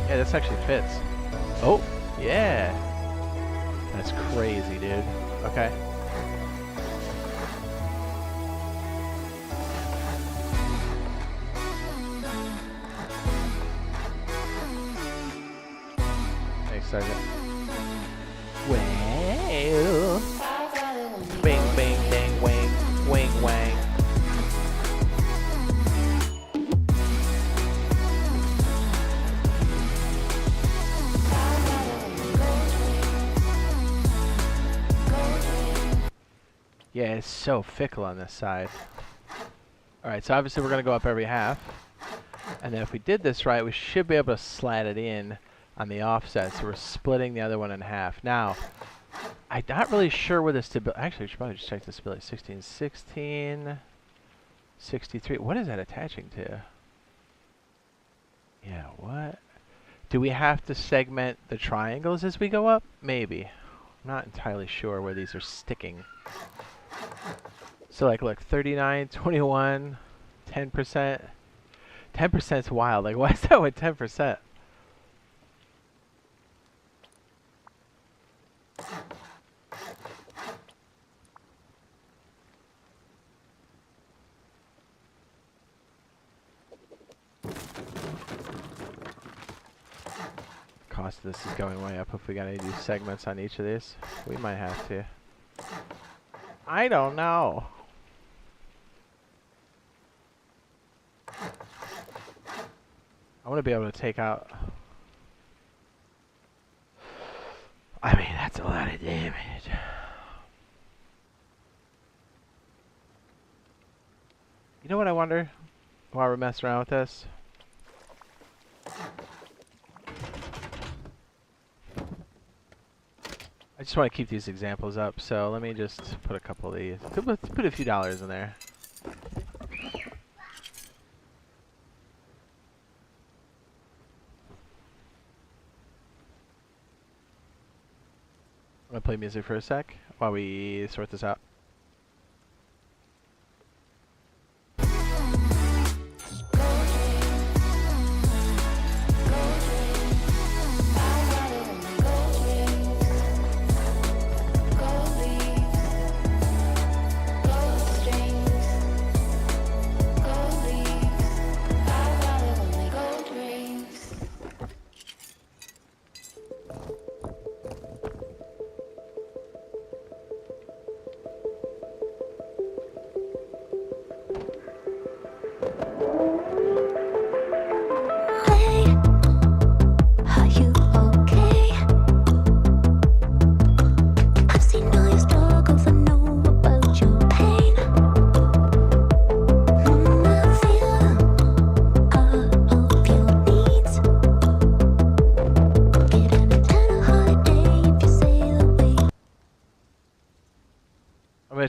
this actually fits. Oh, yeah. That's crazy, dude. Okay. Sergeant. Well, bing, bing, bang, wang, wang, wang. Yeah, it's so fickle on this side. Alright, so obviously we're going to go up every half. And then if we did this right, we should be able to slat it in on the offset, so we're splitting the other one in half. Now, I'm not really sure where the stability... Actually, I should probably just check the stability. 16, 16, 63. What is that attaching to? Yeah, what? Do we have to segment the triangles as we go up? Maybe. I'm not entirely sure where these are sticking. So, like, look, 39, 21, 10%. 10% is wild. Like, why is that with 10%? Cost of this is going way up if we gotta do segments on each of these. We might have to. I don't know. I want to be able to take out... I mean, that's a lot of damage. You know what I wonder while we're messing around with this? I just want to keep these examples up, so let me just put a couple of these. Let's put a few dollars in there. I'm gonna play music for a sec while we sort this out.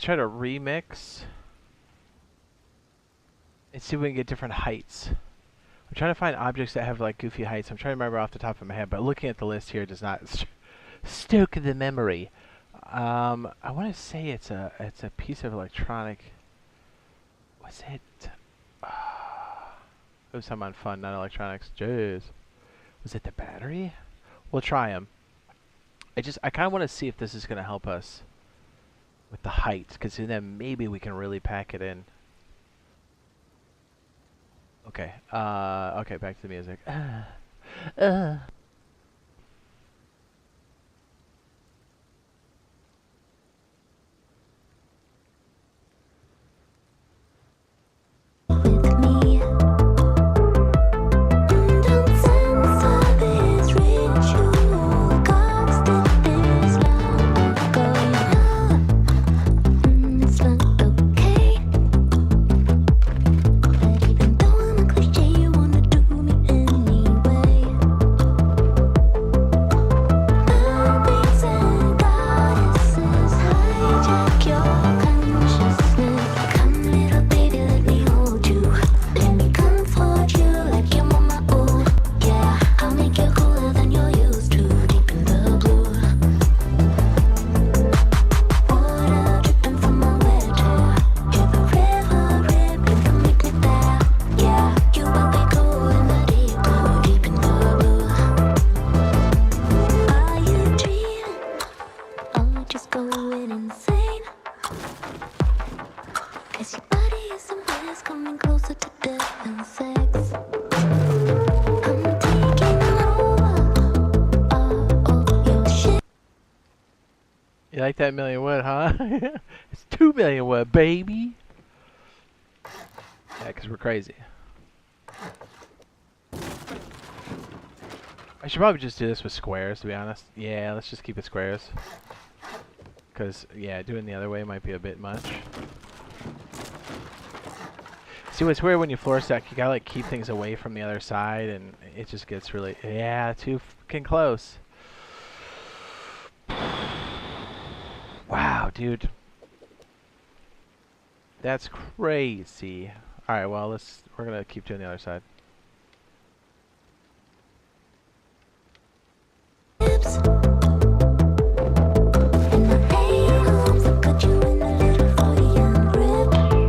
try to remix and see if we can get different heights. I'm trying to find objects that have like goofy heights. I'm trying to remember off the top of my head, but looking at the list here does not stoke the memory. I want to say it's a piece of electronic. Was it? It was something on fun, not electronics. Jeez. Was it the battery? We'll try them. I kind of want to see if this is going to help us with the height, because then maybe we can really pack it in. Okay. Okay, back to the music. with me. Don't censor this ritual. God's did this long ago. It's not okay. But even though I'm a cliche, you wanna do me anyway. Gods and goddesses hijack your consciousness. Come, little baby, let me hold you. Let me comfort you like your mama. Oh, yeah, I'll make you cooler than you're used to. Deep in the blue, water dripping from my wet hair. Hear the river rippling, come meet me there. Yeah, you will be cool in the deep blue, deep in the blue. Are you dreaming? Or just going insane? 'Cause your body is somewhere coming closer to death than sex. I'm taking over your shit. You like that million wood, huh? It's 2 million wood, baby. Yeah, because we're crazy. I should probably just do this with squares, to be honest. Yeah, let's just keep it squares. Because, yeah, doing the other way might be a bit much. See, what's weird when you floor stack, you gotta like keep things away from the other side, and it just gets really, yeah, too fucking close. Wow, dude. That's crazy. Alright, well, we're gonna keep doing the other side. Lips. In my 8 arms, I've got you in a little 40 grip. I'm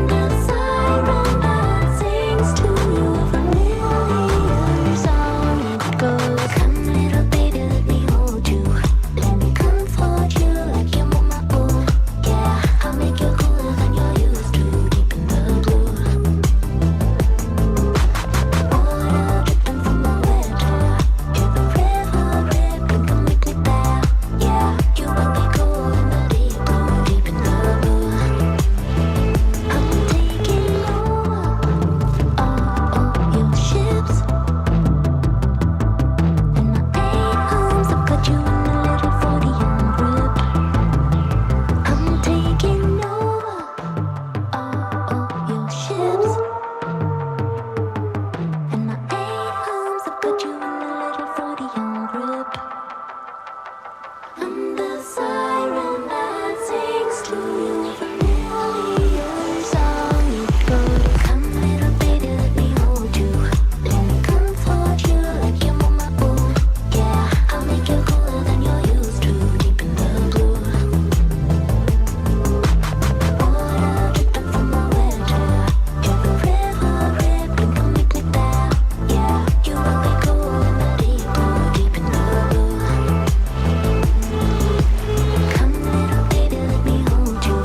the siren that sings to you a familiar song. It goes, come, little baby, let me hold you. Let me comfort you like your mama. Oh, yeah, I'll make you cooler than you're used to. Deep in the blue, water dripping from my wet hair. Hear the river rippling, come meet me there. Yeah, you will be cool in the deep blue, deep in the blue. I'm taking over all your ships. In my 8 arms, I've got you in a little 40 grip. I'm taking over all your ships. In my 8 arms, I've got you in a little 40 grip. I'm the siren that sings to you a familiar song. It goes, come, little baby, let me hold you. Let me comfort you like your mama. Oh, yeah, I'll make you cooler than you're used to. Deep in the blue, water dripping from my wet hair. Hear the river rippling, come meet me there. Yeah, you will be cool in the deep blue, deep in the blue. Come, little baby, let me hold you.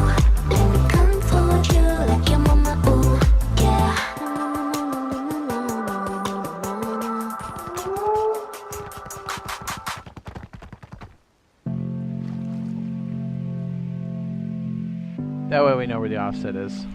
Let me comfort you like your mama. Oh, yeah. That way we know where the offset is.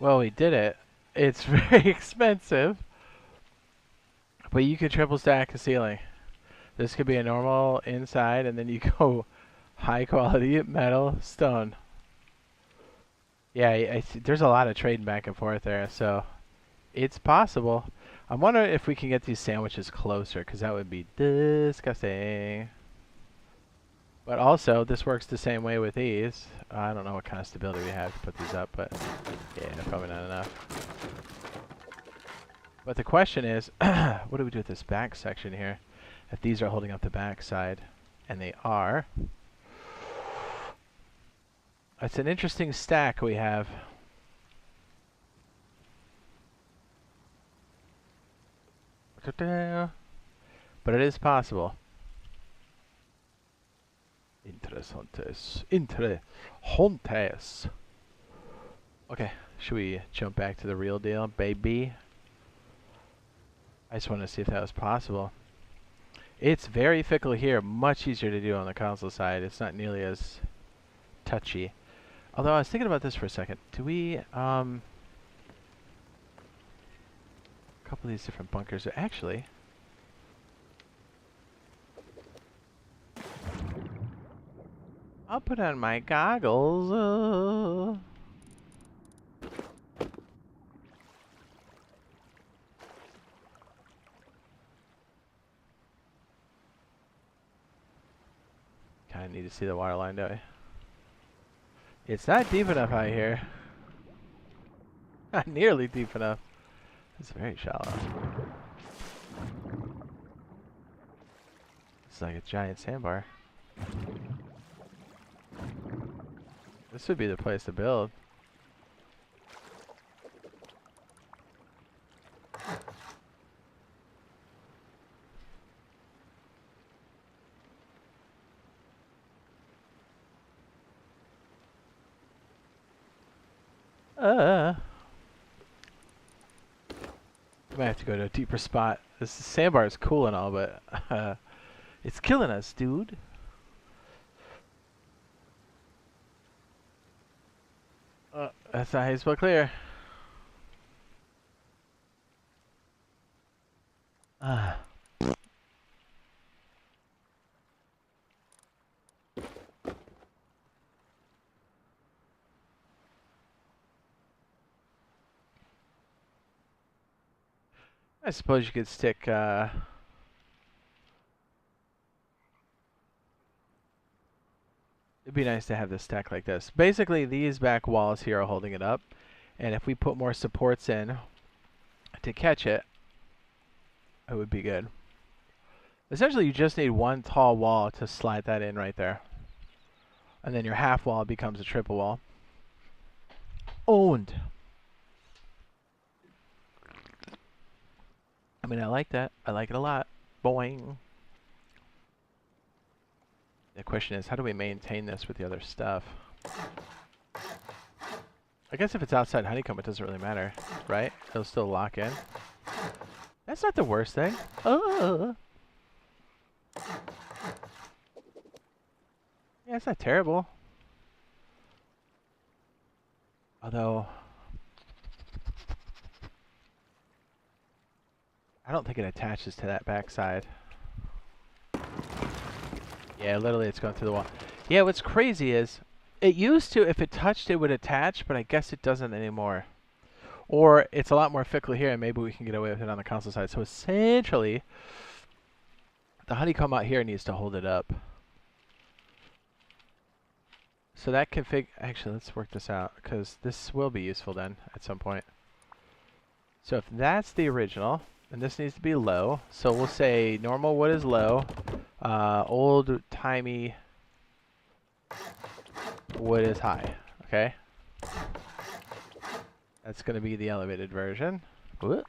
Well, we did it. It's very expensive, but you can triple stack a ceiling. This could be a normal inside, and then you go high quality metal stone. Yeah, I see, there's a lot of trading back and forth there, so it's possible. I'm wondering if we can get these sandwiches closer, because that would be disgusting. But also, this works the same way with these. I don't know what kind of stability we have to put these up, but yeah, probably not enough. But the question is, what do we do with this back section here? If these are holding up the back side, and they are, it's an interesting stack we have. But it is possible. Interesantes. Interesantes. Okay, should we jump back to the real deal, baby? I just want to see if that was possible. It's very fickle here, much easier to do on the console side. It's not nearly as touchy. Although I was thinking about this for a second. Do we, a couple of these different bunkers are actually... I'll put on my goggles. Kinda need to see the water line, don't we? It's not deep enough out here. Not nearly deep enough. It's very shallow. It's like a giant sandbar. This would be the place to build. We might have to go to a deeper spot. This sandbar is cool and all, but it's killing us, dude. That's not how you spell clear. I suppose you could stick, it'd be nice to have this stack like this. Basically, these back walls here are holding it up, and if we put more supports in to catch it, it would be good. Essentially, you just need one tall wall to slide that in right there. And then your half wall becomes a triple wall. Owned. I mean, I like that. I like it a lot. Boing. The question is, how do we maintain this with the other stuff? I guess if it's outside honeycomb, it doesn't really matter, right? It'll still lock in. That's not the worst thing. Oh. Yeah, it's not terrible. Although, I don't think it attaches to that backside. Yeah, literally it's going through the wall. Yeah, what's crazy is, it used to, if it touched, it would attach, but I guess it doesn't anymore. Or it's a lot more fickle here, and maybe we can get away with it on the console side. So essentially, the honeycomb out here needs to hold it up. So that config... Actually, let's work this out, because this will be useful then, at some point. So if that's the original, and this needs to be low, so we'll say normal wood is low, old-timey wood is high, okay? That's going to be the elevated version. Oh,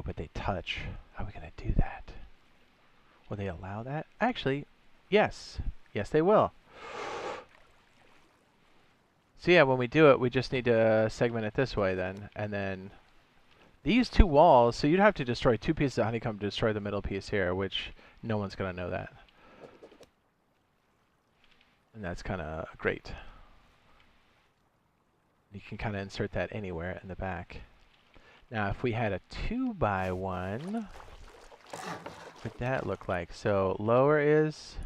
but they touch. How are we going to do that? Will they allow that? Actually, yes. Yes, they will. So yeah, when we do it, we just need to segment it this way then. And then these two walls, so you'd have to destroy two pieces of honeycomb to destroy the middle piece here, which no one's going to know that. And that's kind of great. You can kind of insert that anywhere in the back. Now, if we had a 2x1, what would that look like? So lower is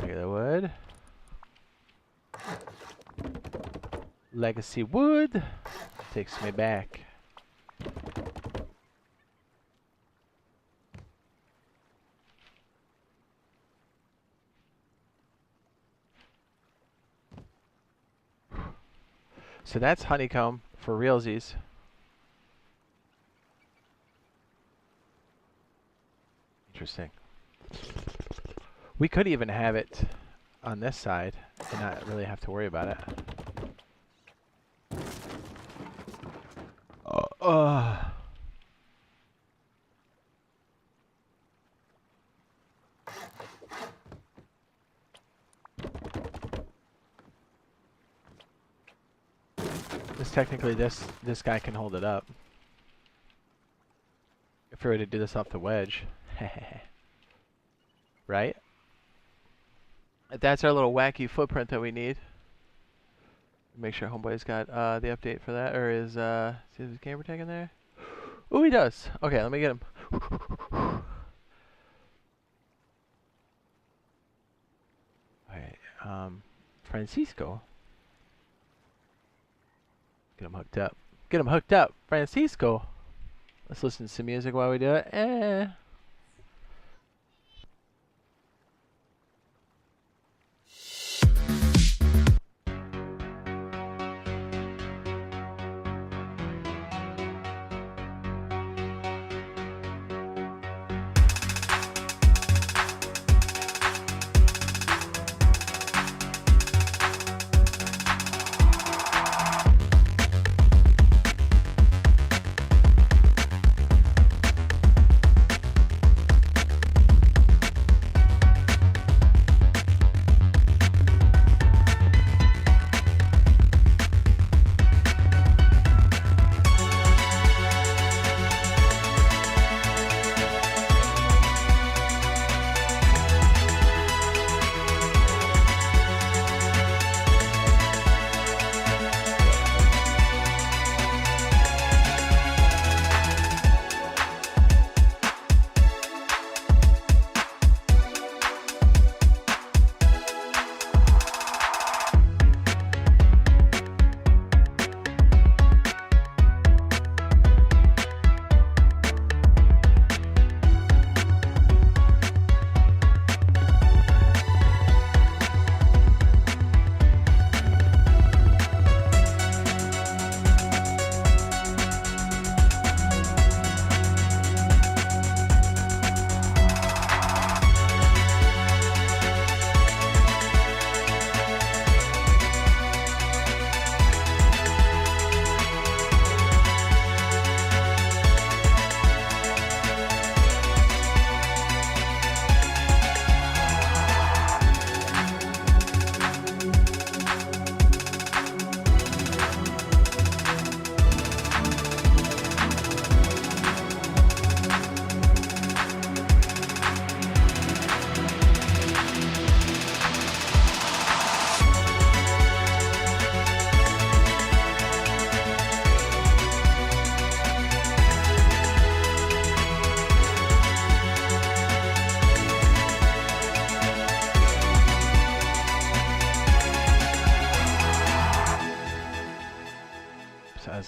regular wood. Legacy wood takes me back. So that's honeycomb for realsies. Interesting. We could even have it on this side and not really have to worry about it. Technically, this guy can hold it up. If we were to do this off the wedge. Right? That's our little wacky footprint that we need. Make sure Homeboy's got the update for that. Or is his camera tag in there? Oh, he does. Okay, let me get him. Alright, Francisco. Get him hooked up. Get him hooked up, Francisco. Let's listen to some music while we do it.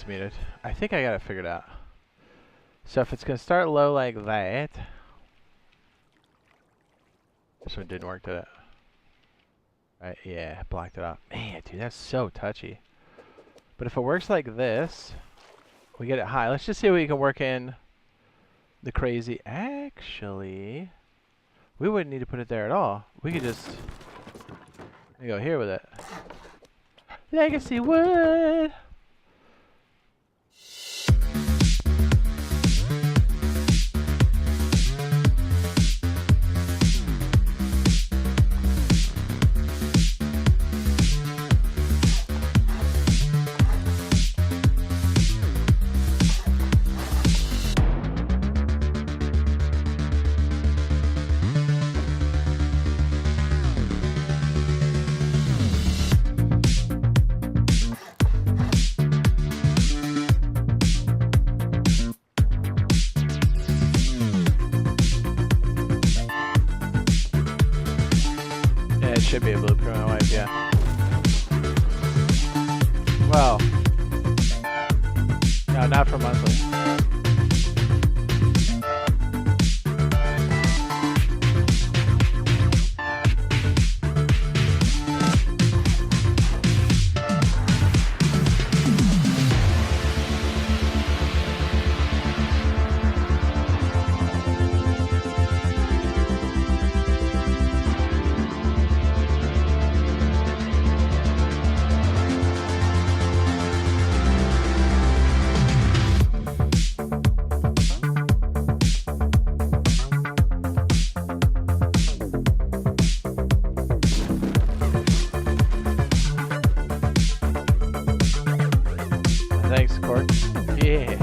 Muted. I think I got it figured out. So if it's gonna start low like that, this one didn't work, did it? Right? Yeah, blocked it off. Man, dude, that's so touchy. But if it works like this, we get it high. Let's just see if we can work in the crazy. Actually, we wouldn't need to put it there at all. We could just go here with it. Legacy wood. should be a blueprint, my wife, yeah. Well, no, not for monthly. Thanks, Court. Yeah.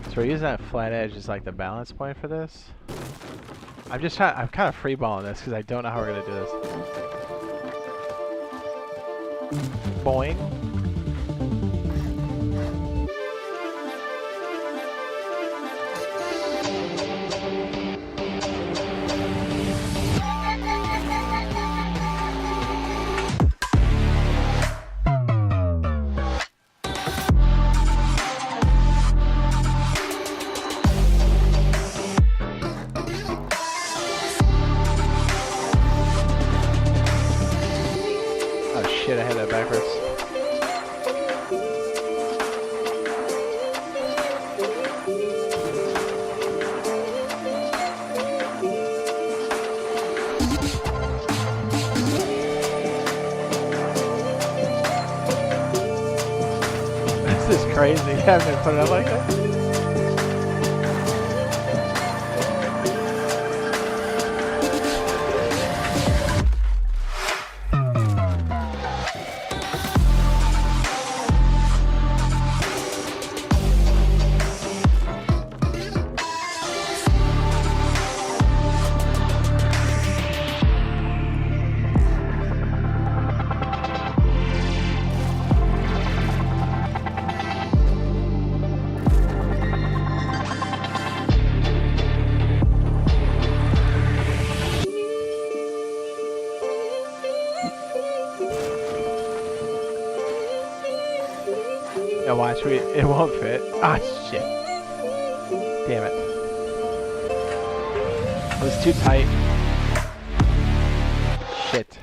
So we're using that flat edge as like the balance point for this. I'm kind of freeballing this because I don't know how we're gonna do this. Boing. Shit, I had that backwards. This is crazy. I haven't put it up like that. Yeah, watch, it won't fit. Ah, shit. Damn it. It was too tight. Shit.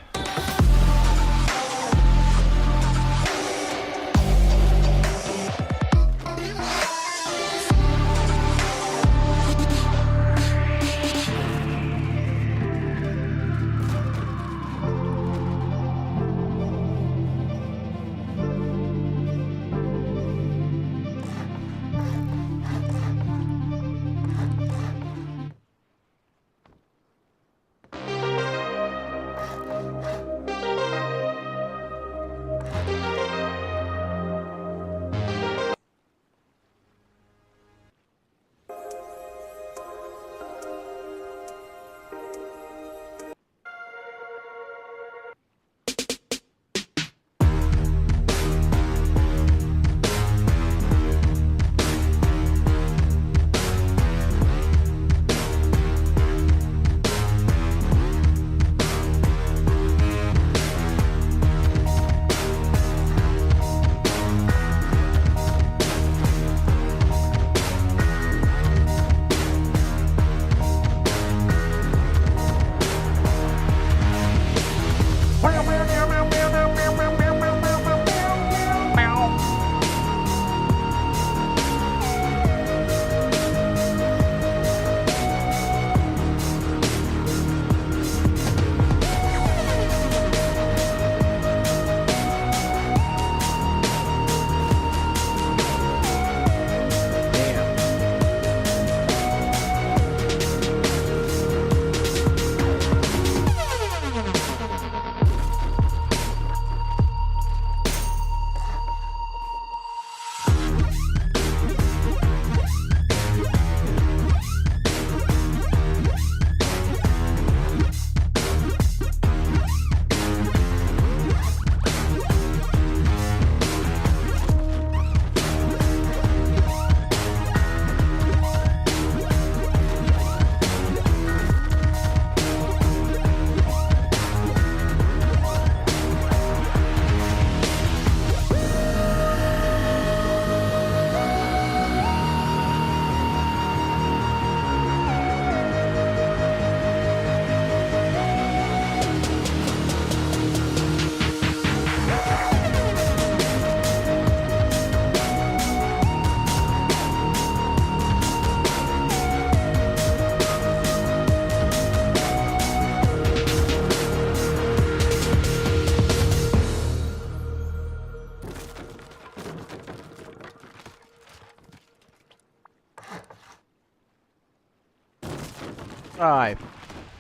Oh, I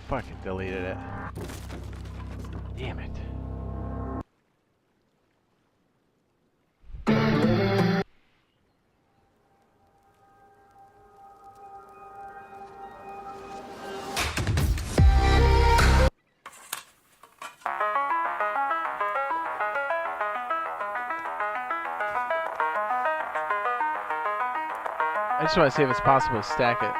fucking deleted it. Damn it. I just want to see if it's possible to stack it.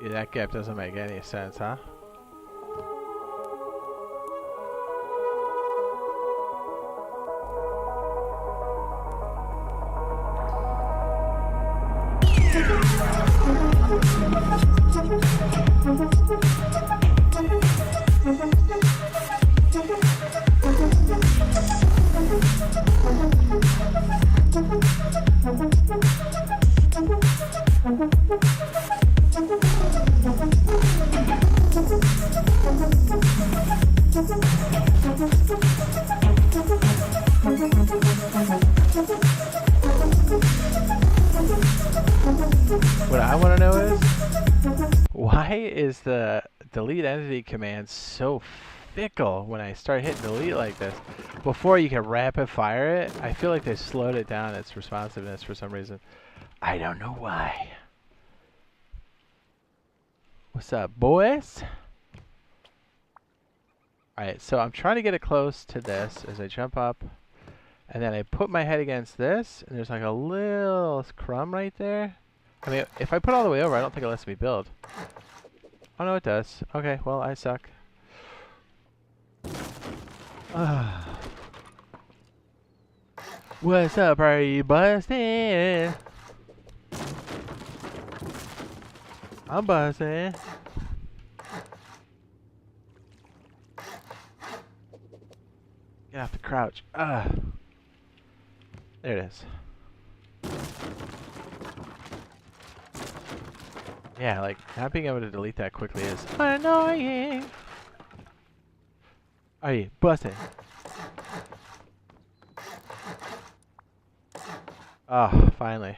Yeah, that gap doesn't make any sense, huh? What I want to know is, why is the delete entity command so fickle when I start hitting delete like this? Before you can rapid fire it, I feel like they slowed it down, its responsiveness, for some reason. I don't know why. What's up, boys? Alright, so I'm trying to get it close to this as I jump up. And then I put my head against this, and there's like a little crumb right there. I mean, if I put all the way over, I don't think it lets me build. Oh, no, it does. Okay, well, I suck. What's up, are you busting? I'm busting. Get off the crouch. There it is. Yeah, like, not being able to delete that quickly is annoying. Are you busting? Oh, finally.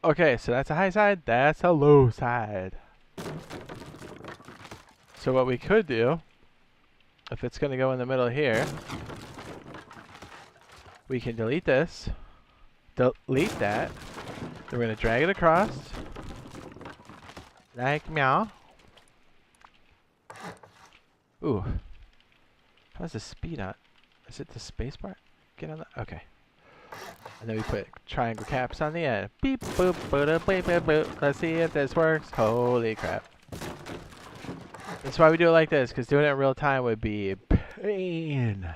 Okay, so that's a high side, that's a low side. So what we could do, if it's gonna go in the middle here, we can delete this, delete that, then we're gonna drag it across, like meow. Ooh, how's the speed on? Is it the space bar? Get on the, okay. And then we put triangle caps on the end. Beep boop boop boop boop boop. Let's see if this works. Holy crap. That's why we do it like this, because doing it in real time would be a pain.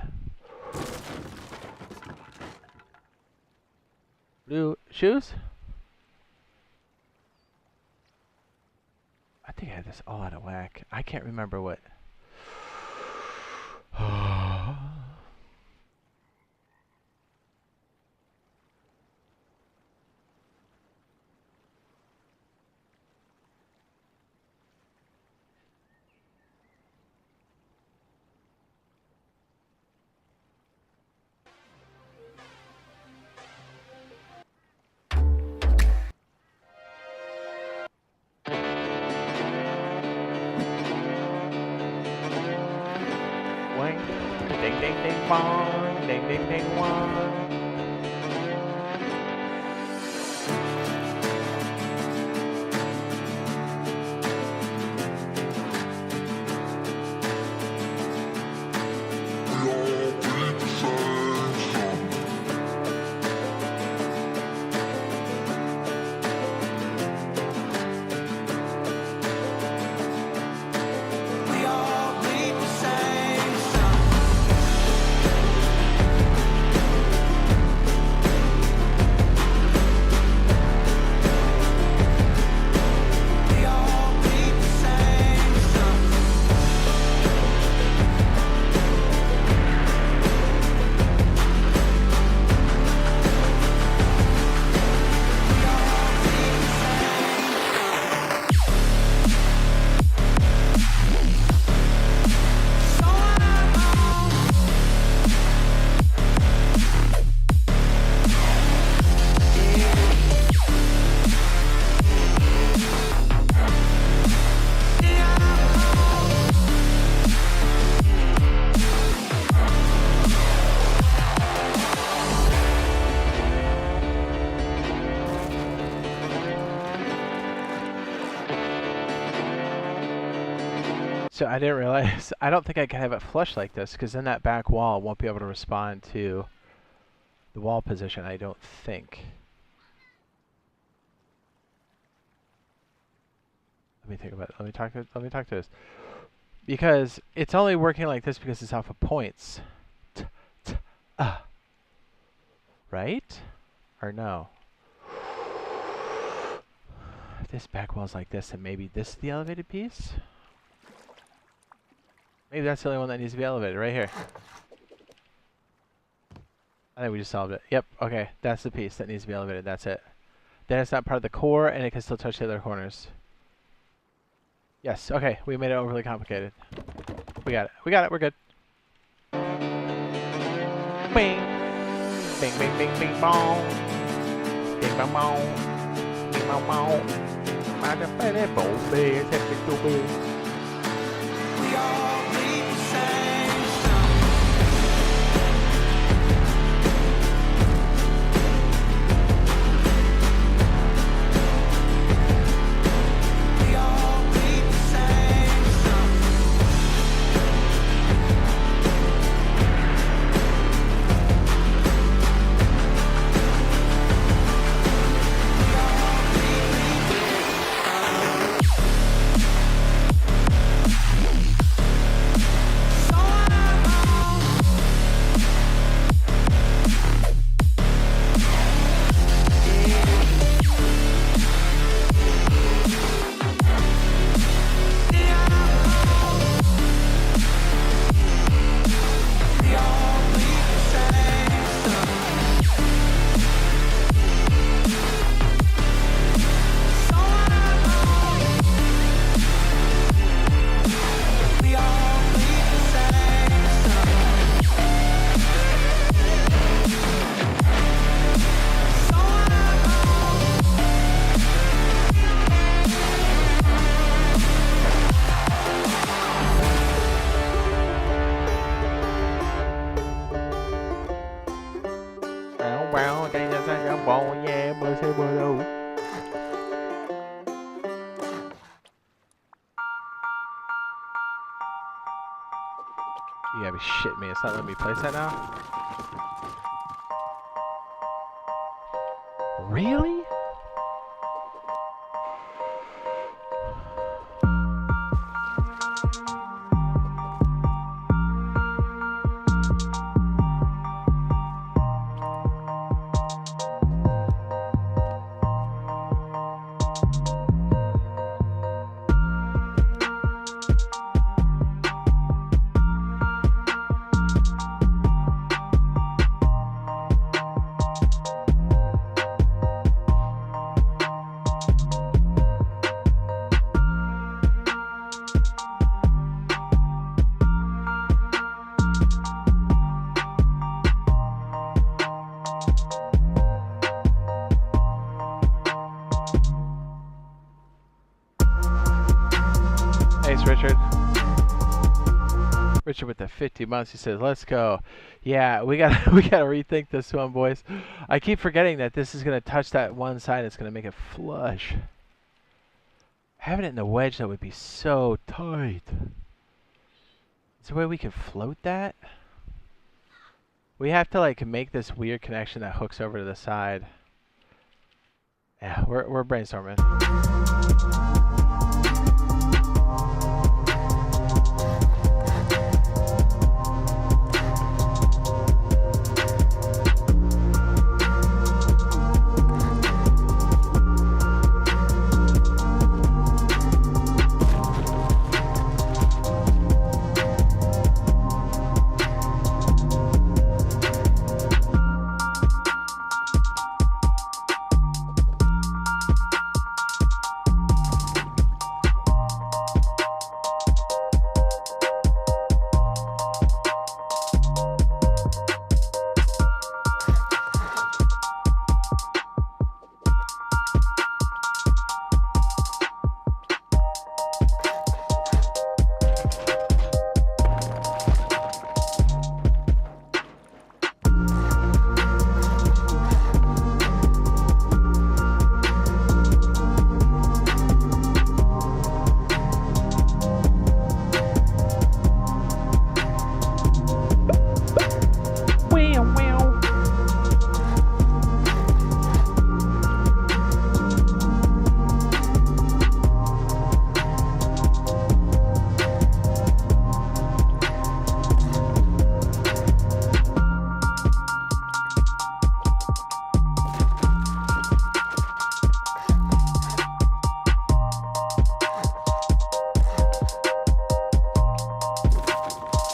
Blue shoes? I think I had this all out of whack. I can't remember what. Ding ding ding bong, ding ding ding wong. So I didn't realize, I don't think I can have it flush like this, because then that back wall won't be able to respond to the wall position, I don't think. Let me think about it. Let me talk to this. Because it's only working like this because it's off of points. Right? Or no? If this back wall's like this, then maybe this is the elevated piece? Maybe that's the only one that needs to be elevated, right here. I think we just solved it. Yep, okay, that's the piece that needs to be elevated, that's it. Then it's not part of the core, and it can still touch the other corners. Yes, okay, we made it overly complicated. We got it, we're good. Bing! Bing, bing, bing, bing, bong! Bing, bong, bong! Bing, bong, bong! We all bleed the same stuff. We all bleed the same stuff. We all bleed. wow, they just like a ball, yeah, but say what oh. You gotta be shitting me. It's not letting me place that now? Really? Thanks, Richard. Richard with the 50 months. He says, "Let's go." Yeah, we gotta rethink this one, boys. I keep forgetting that this is gonna touch that one side. It's gonna make it flush. Having it in the wedge that would be so tight. Is there a way we can float that? We have to like make this weird connection that hooks over to the side. Yeah, we're brainstorming.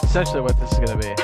Essentially what this is going to be.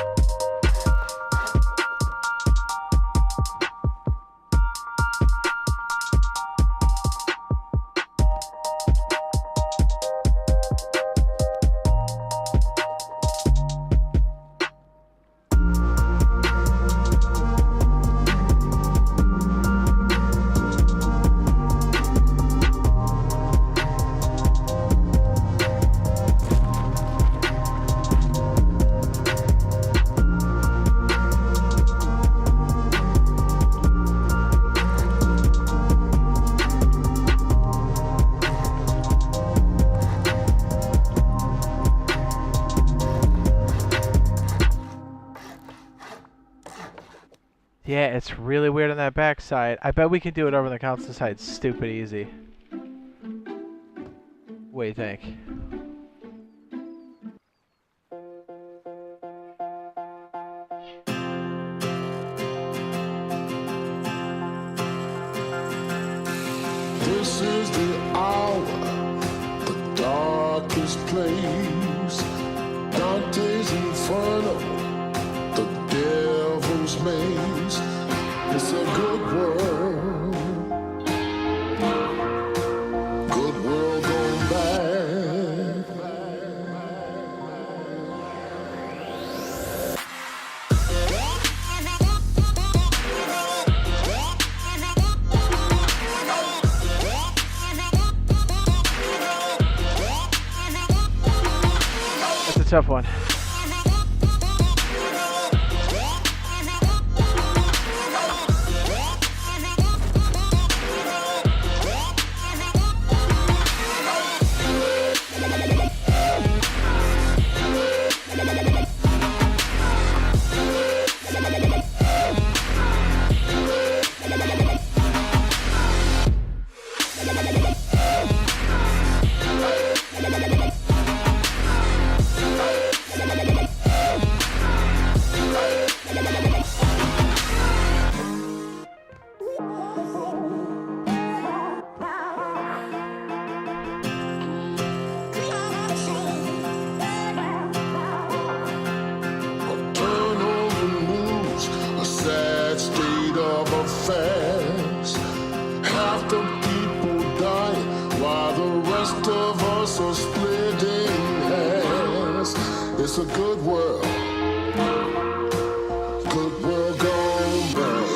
Yeah, it's really weird on that back side. I bet we can do it over on the console side stupid easy. What do you think? This is the hour, the darkest place. Dante's Inferno, the devil's maze. It's a good world going bad. That's a tough one. good world. Good world gone bad.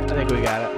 I think we got it.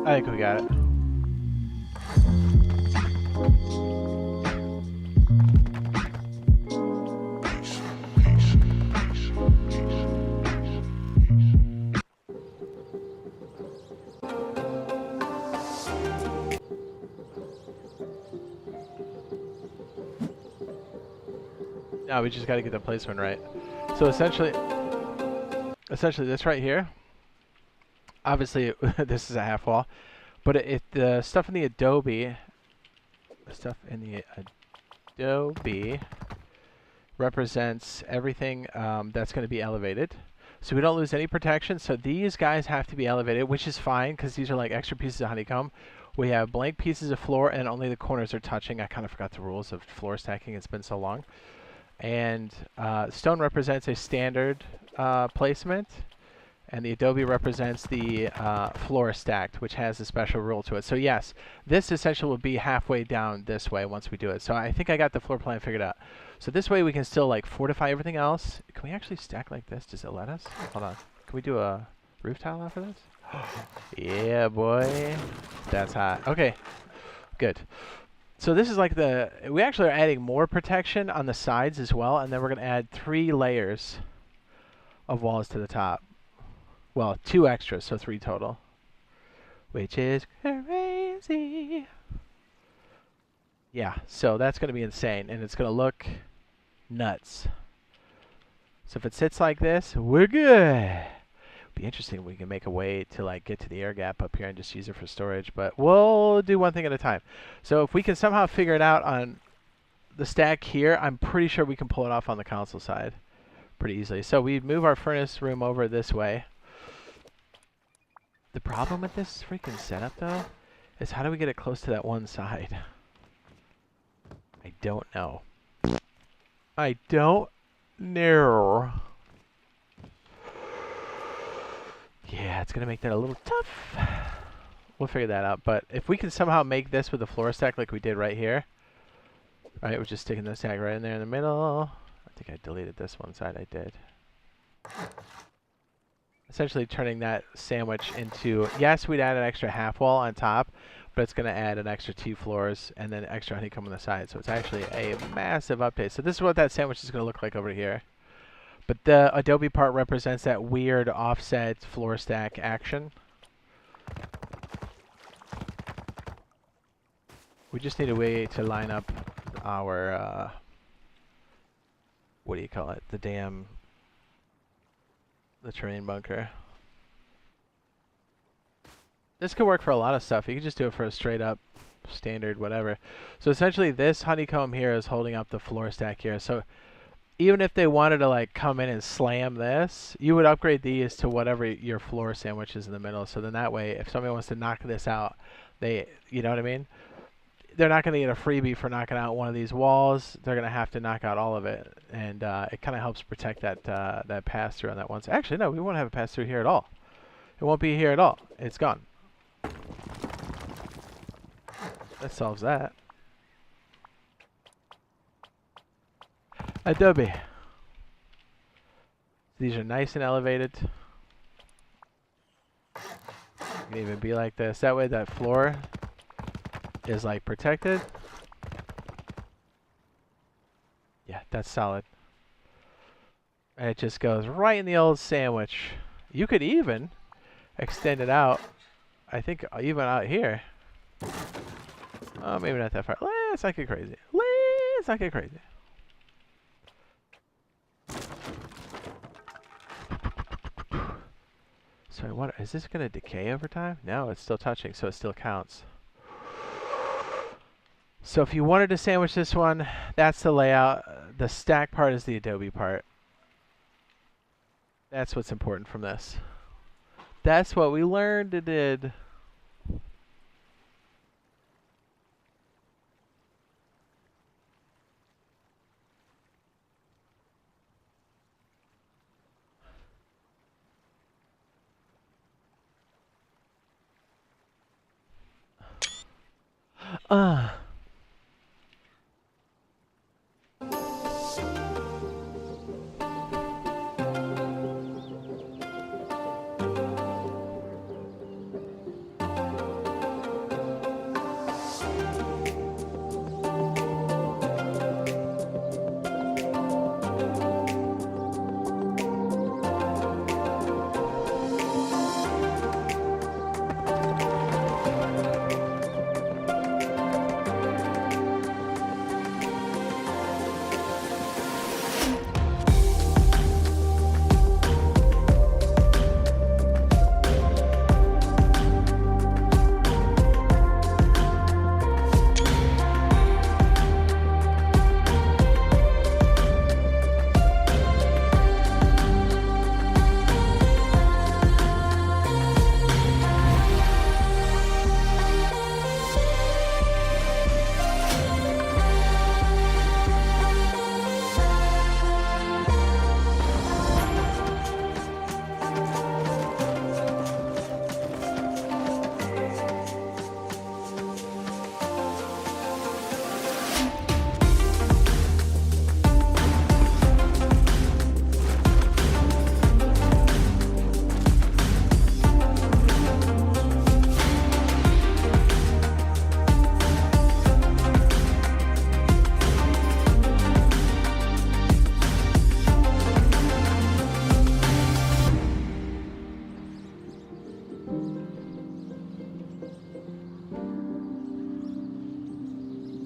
I think we got it. No, we just got to get the placement right. So essentially this right here, obviously this is a half wall, but the stuff in the Adobe represents everything that's going to be elevated. So we don't lose any protection. So these guys have to be elevated, which is fine because these are like extra pieces of honeycomb. We have blank pieces of floor and only the corners are touching. I kind of forgot the rules of floor stacking. It's been so long. And stone represents a standard placement. And the Adobe represents the floor stacked, which has a special rule to it. So yes, this essentially will be halfway down this way once we do it. So I think I got the floor plan figured out. So this way we can still like fortify everything else. Can we actually stack like this? Does it let us? Hold on. Can we do a roof tile after this? Yeah, boy. That's hot. Okay, good. So this is like we actually are adding more protection on the sides as well. And then we're going to add 3 layers of walls to the top. Well, 2 extras, so 3 total. Which is crazy. Yeah, so that's going to be insane. And it's going to look nuts. So if it sits like this, we're good. It'd be interesting if we can make a way to like get to the air gap up here and just use it for storage. But we'll do one thing at a time. So if we can somehow figure it out on the stack here, I'm pretty sure we can pull it off on the console side pretty easily. So we move our furnace room over this way. The problem with this freaking setup, though, is how do we get it close to that one side? I don't know. I don't know. Yeah, it's going to make that a little tough. We'll figure that out. But if we can somehow make this with a floor stack like we did right here. Right, we're just sticking the stack right in there in the middle. I think I deleted this one side. I did. Essentially turning that sandwich into, yes, we'd add an extra half wall on top, but it's going to add an extra 2 floors and then extra honeycomb on the side. So it's actually a massive update. So this is what that sandwich is going to look like over here. But the Adobe part represents that weird offset floor stack action. We just need a way to line up our, what do you call it? The terrain bunker. This could work for a lot of stuff. You could just do it for a straight up standard whatever. So essentially this honeycomb here is holding up the floor stack here. So even if they wanted to like come in and slam this, you would upgrade these to whatever your floor sandwich is in the middle. So then that way if somebody wants to knock this out, you know what I mean? They're not going to get a freebie for knocking out one of these walls. They're going to have to knock out all of it. And it kind of helps protect that pass-through on that one side. Actually, no, we won't have a pass-through here at all. It won't be here at all. It's gone. That solves that. Adobe. These are nice and elevated. It can even be like this. That way that floor is like protected. Yeah, that's solid. And it just goes right in the old sandwich. You could even extend it out. I think even out here. Oh, maybe not that far. Let's not get crazy. Let's not get crazy. Sorry, what is this gonna decay over time? No, it's still touching, so it still counts. So if you wanted to sandwich this one, that's the layout. The stack part is the Adobe part. That's what's important from this. That's what we learned it did.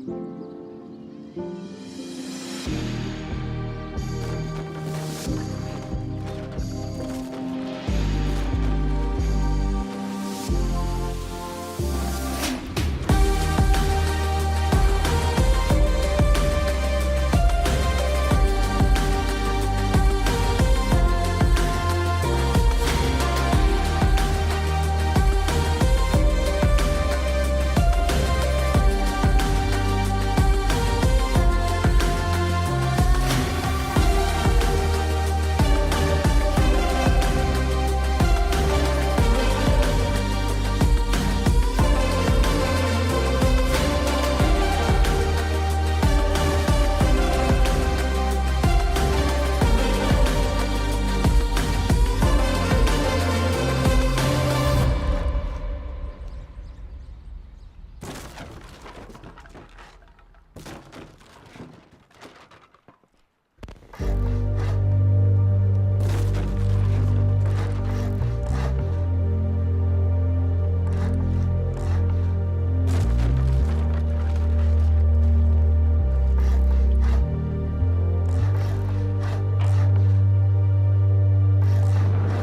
I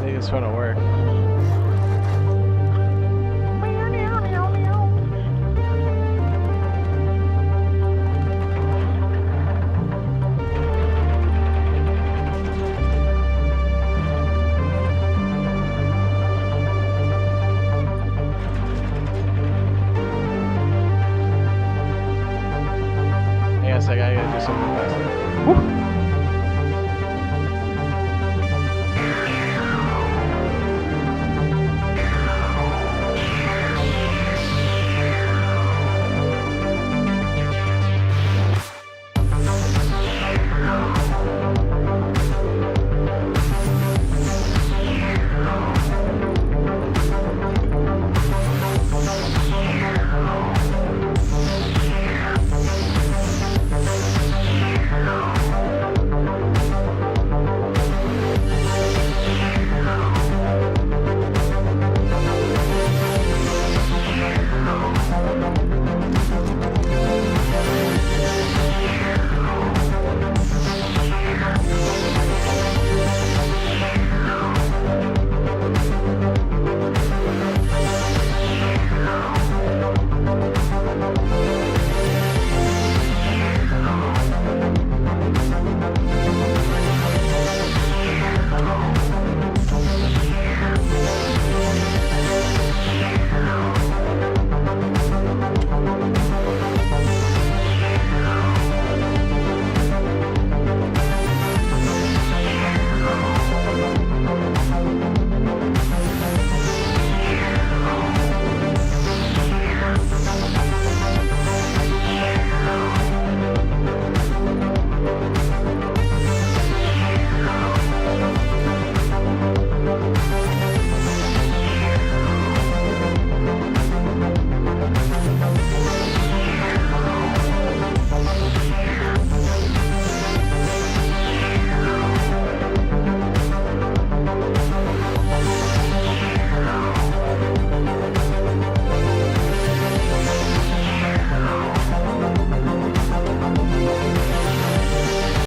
think it's gonna work. Hang on a second, I gotta do something fast. Woo!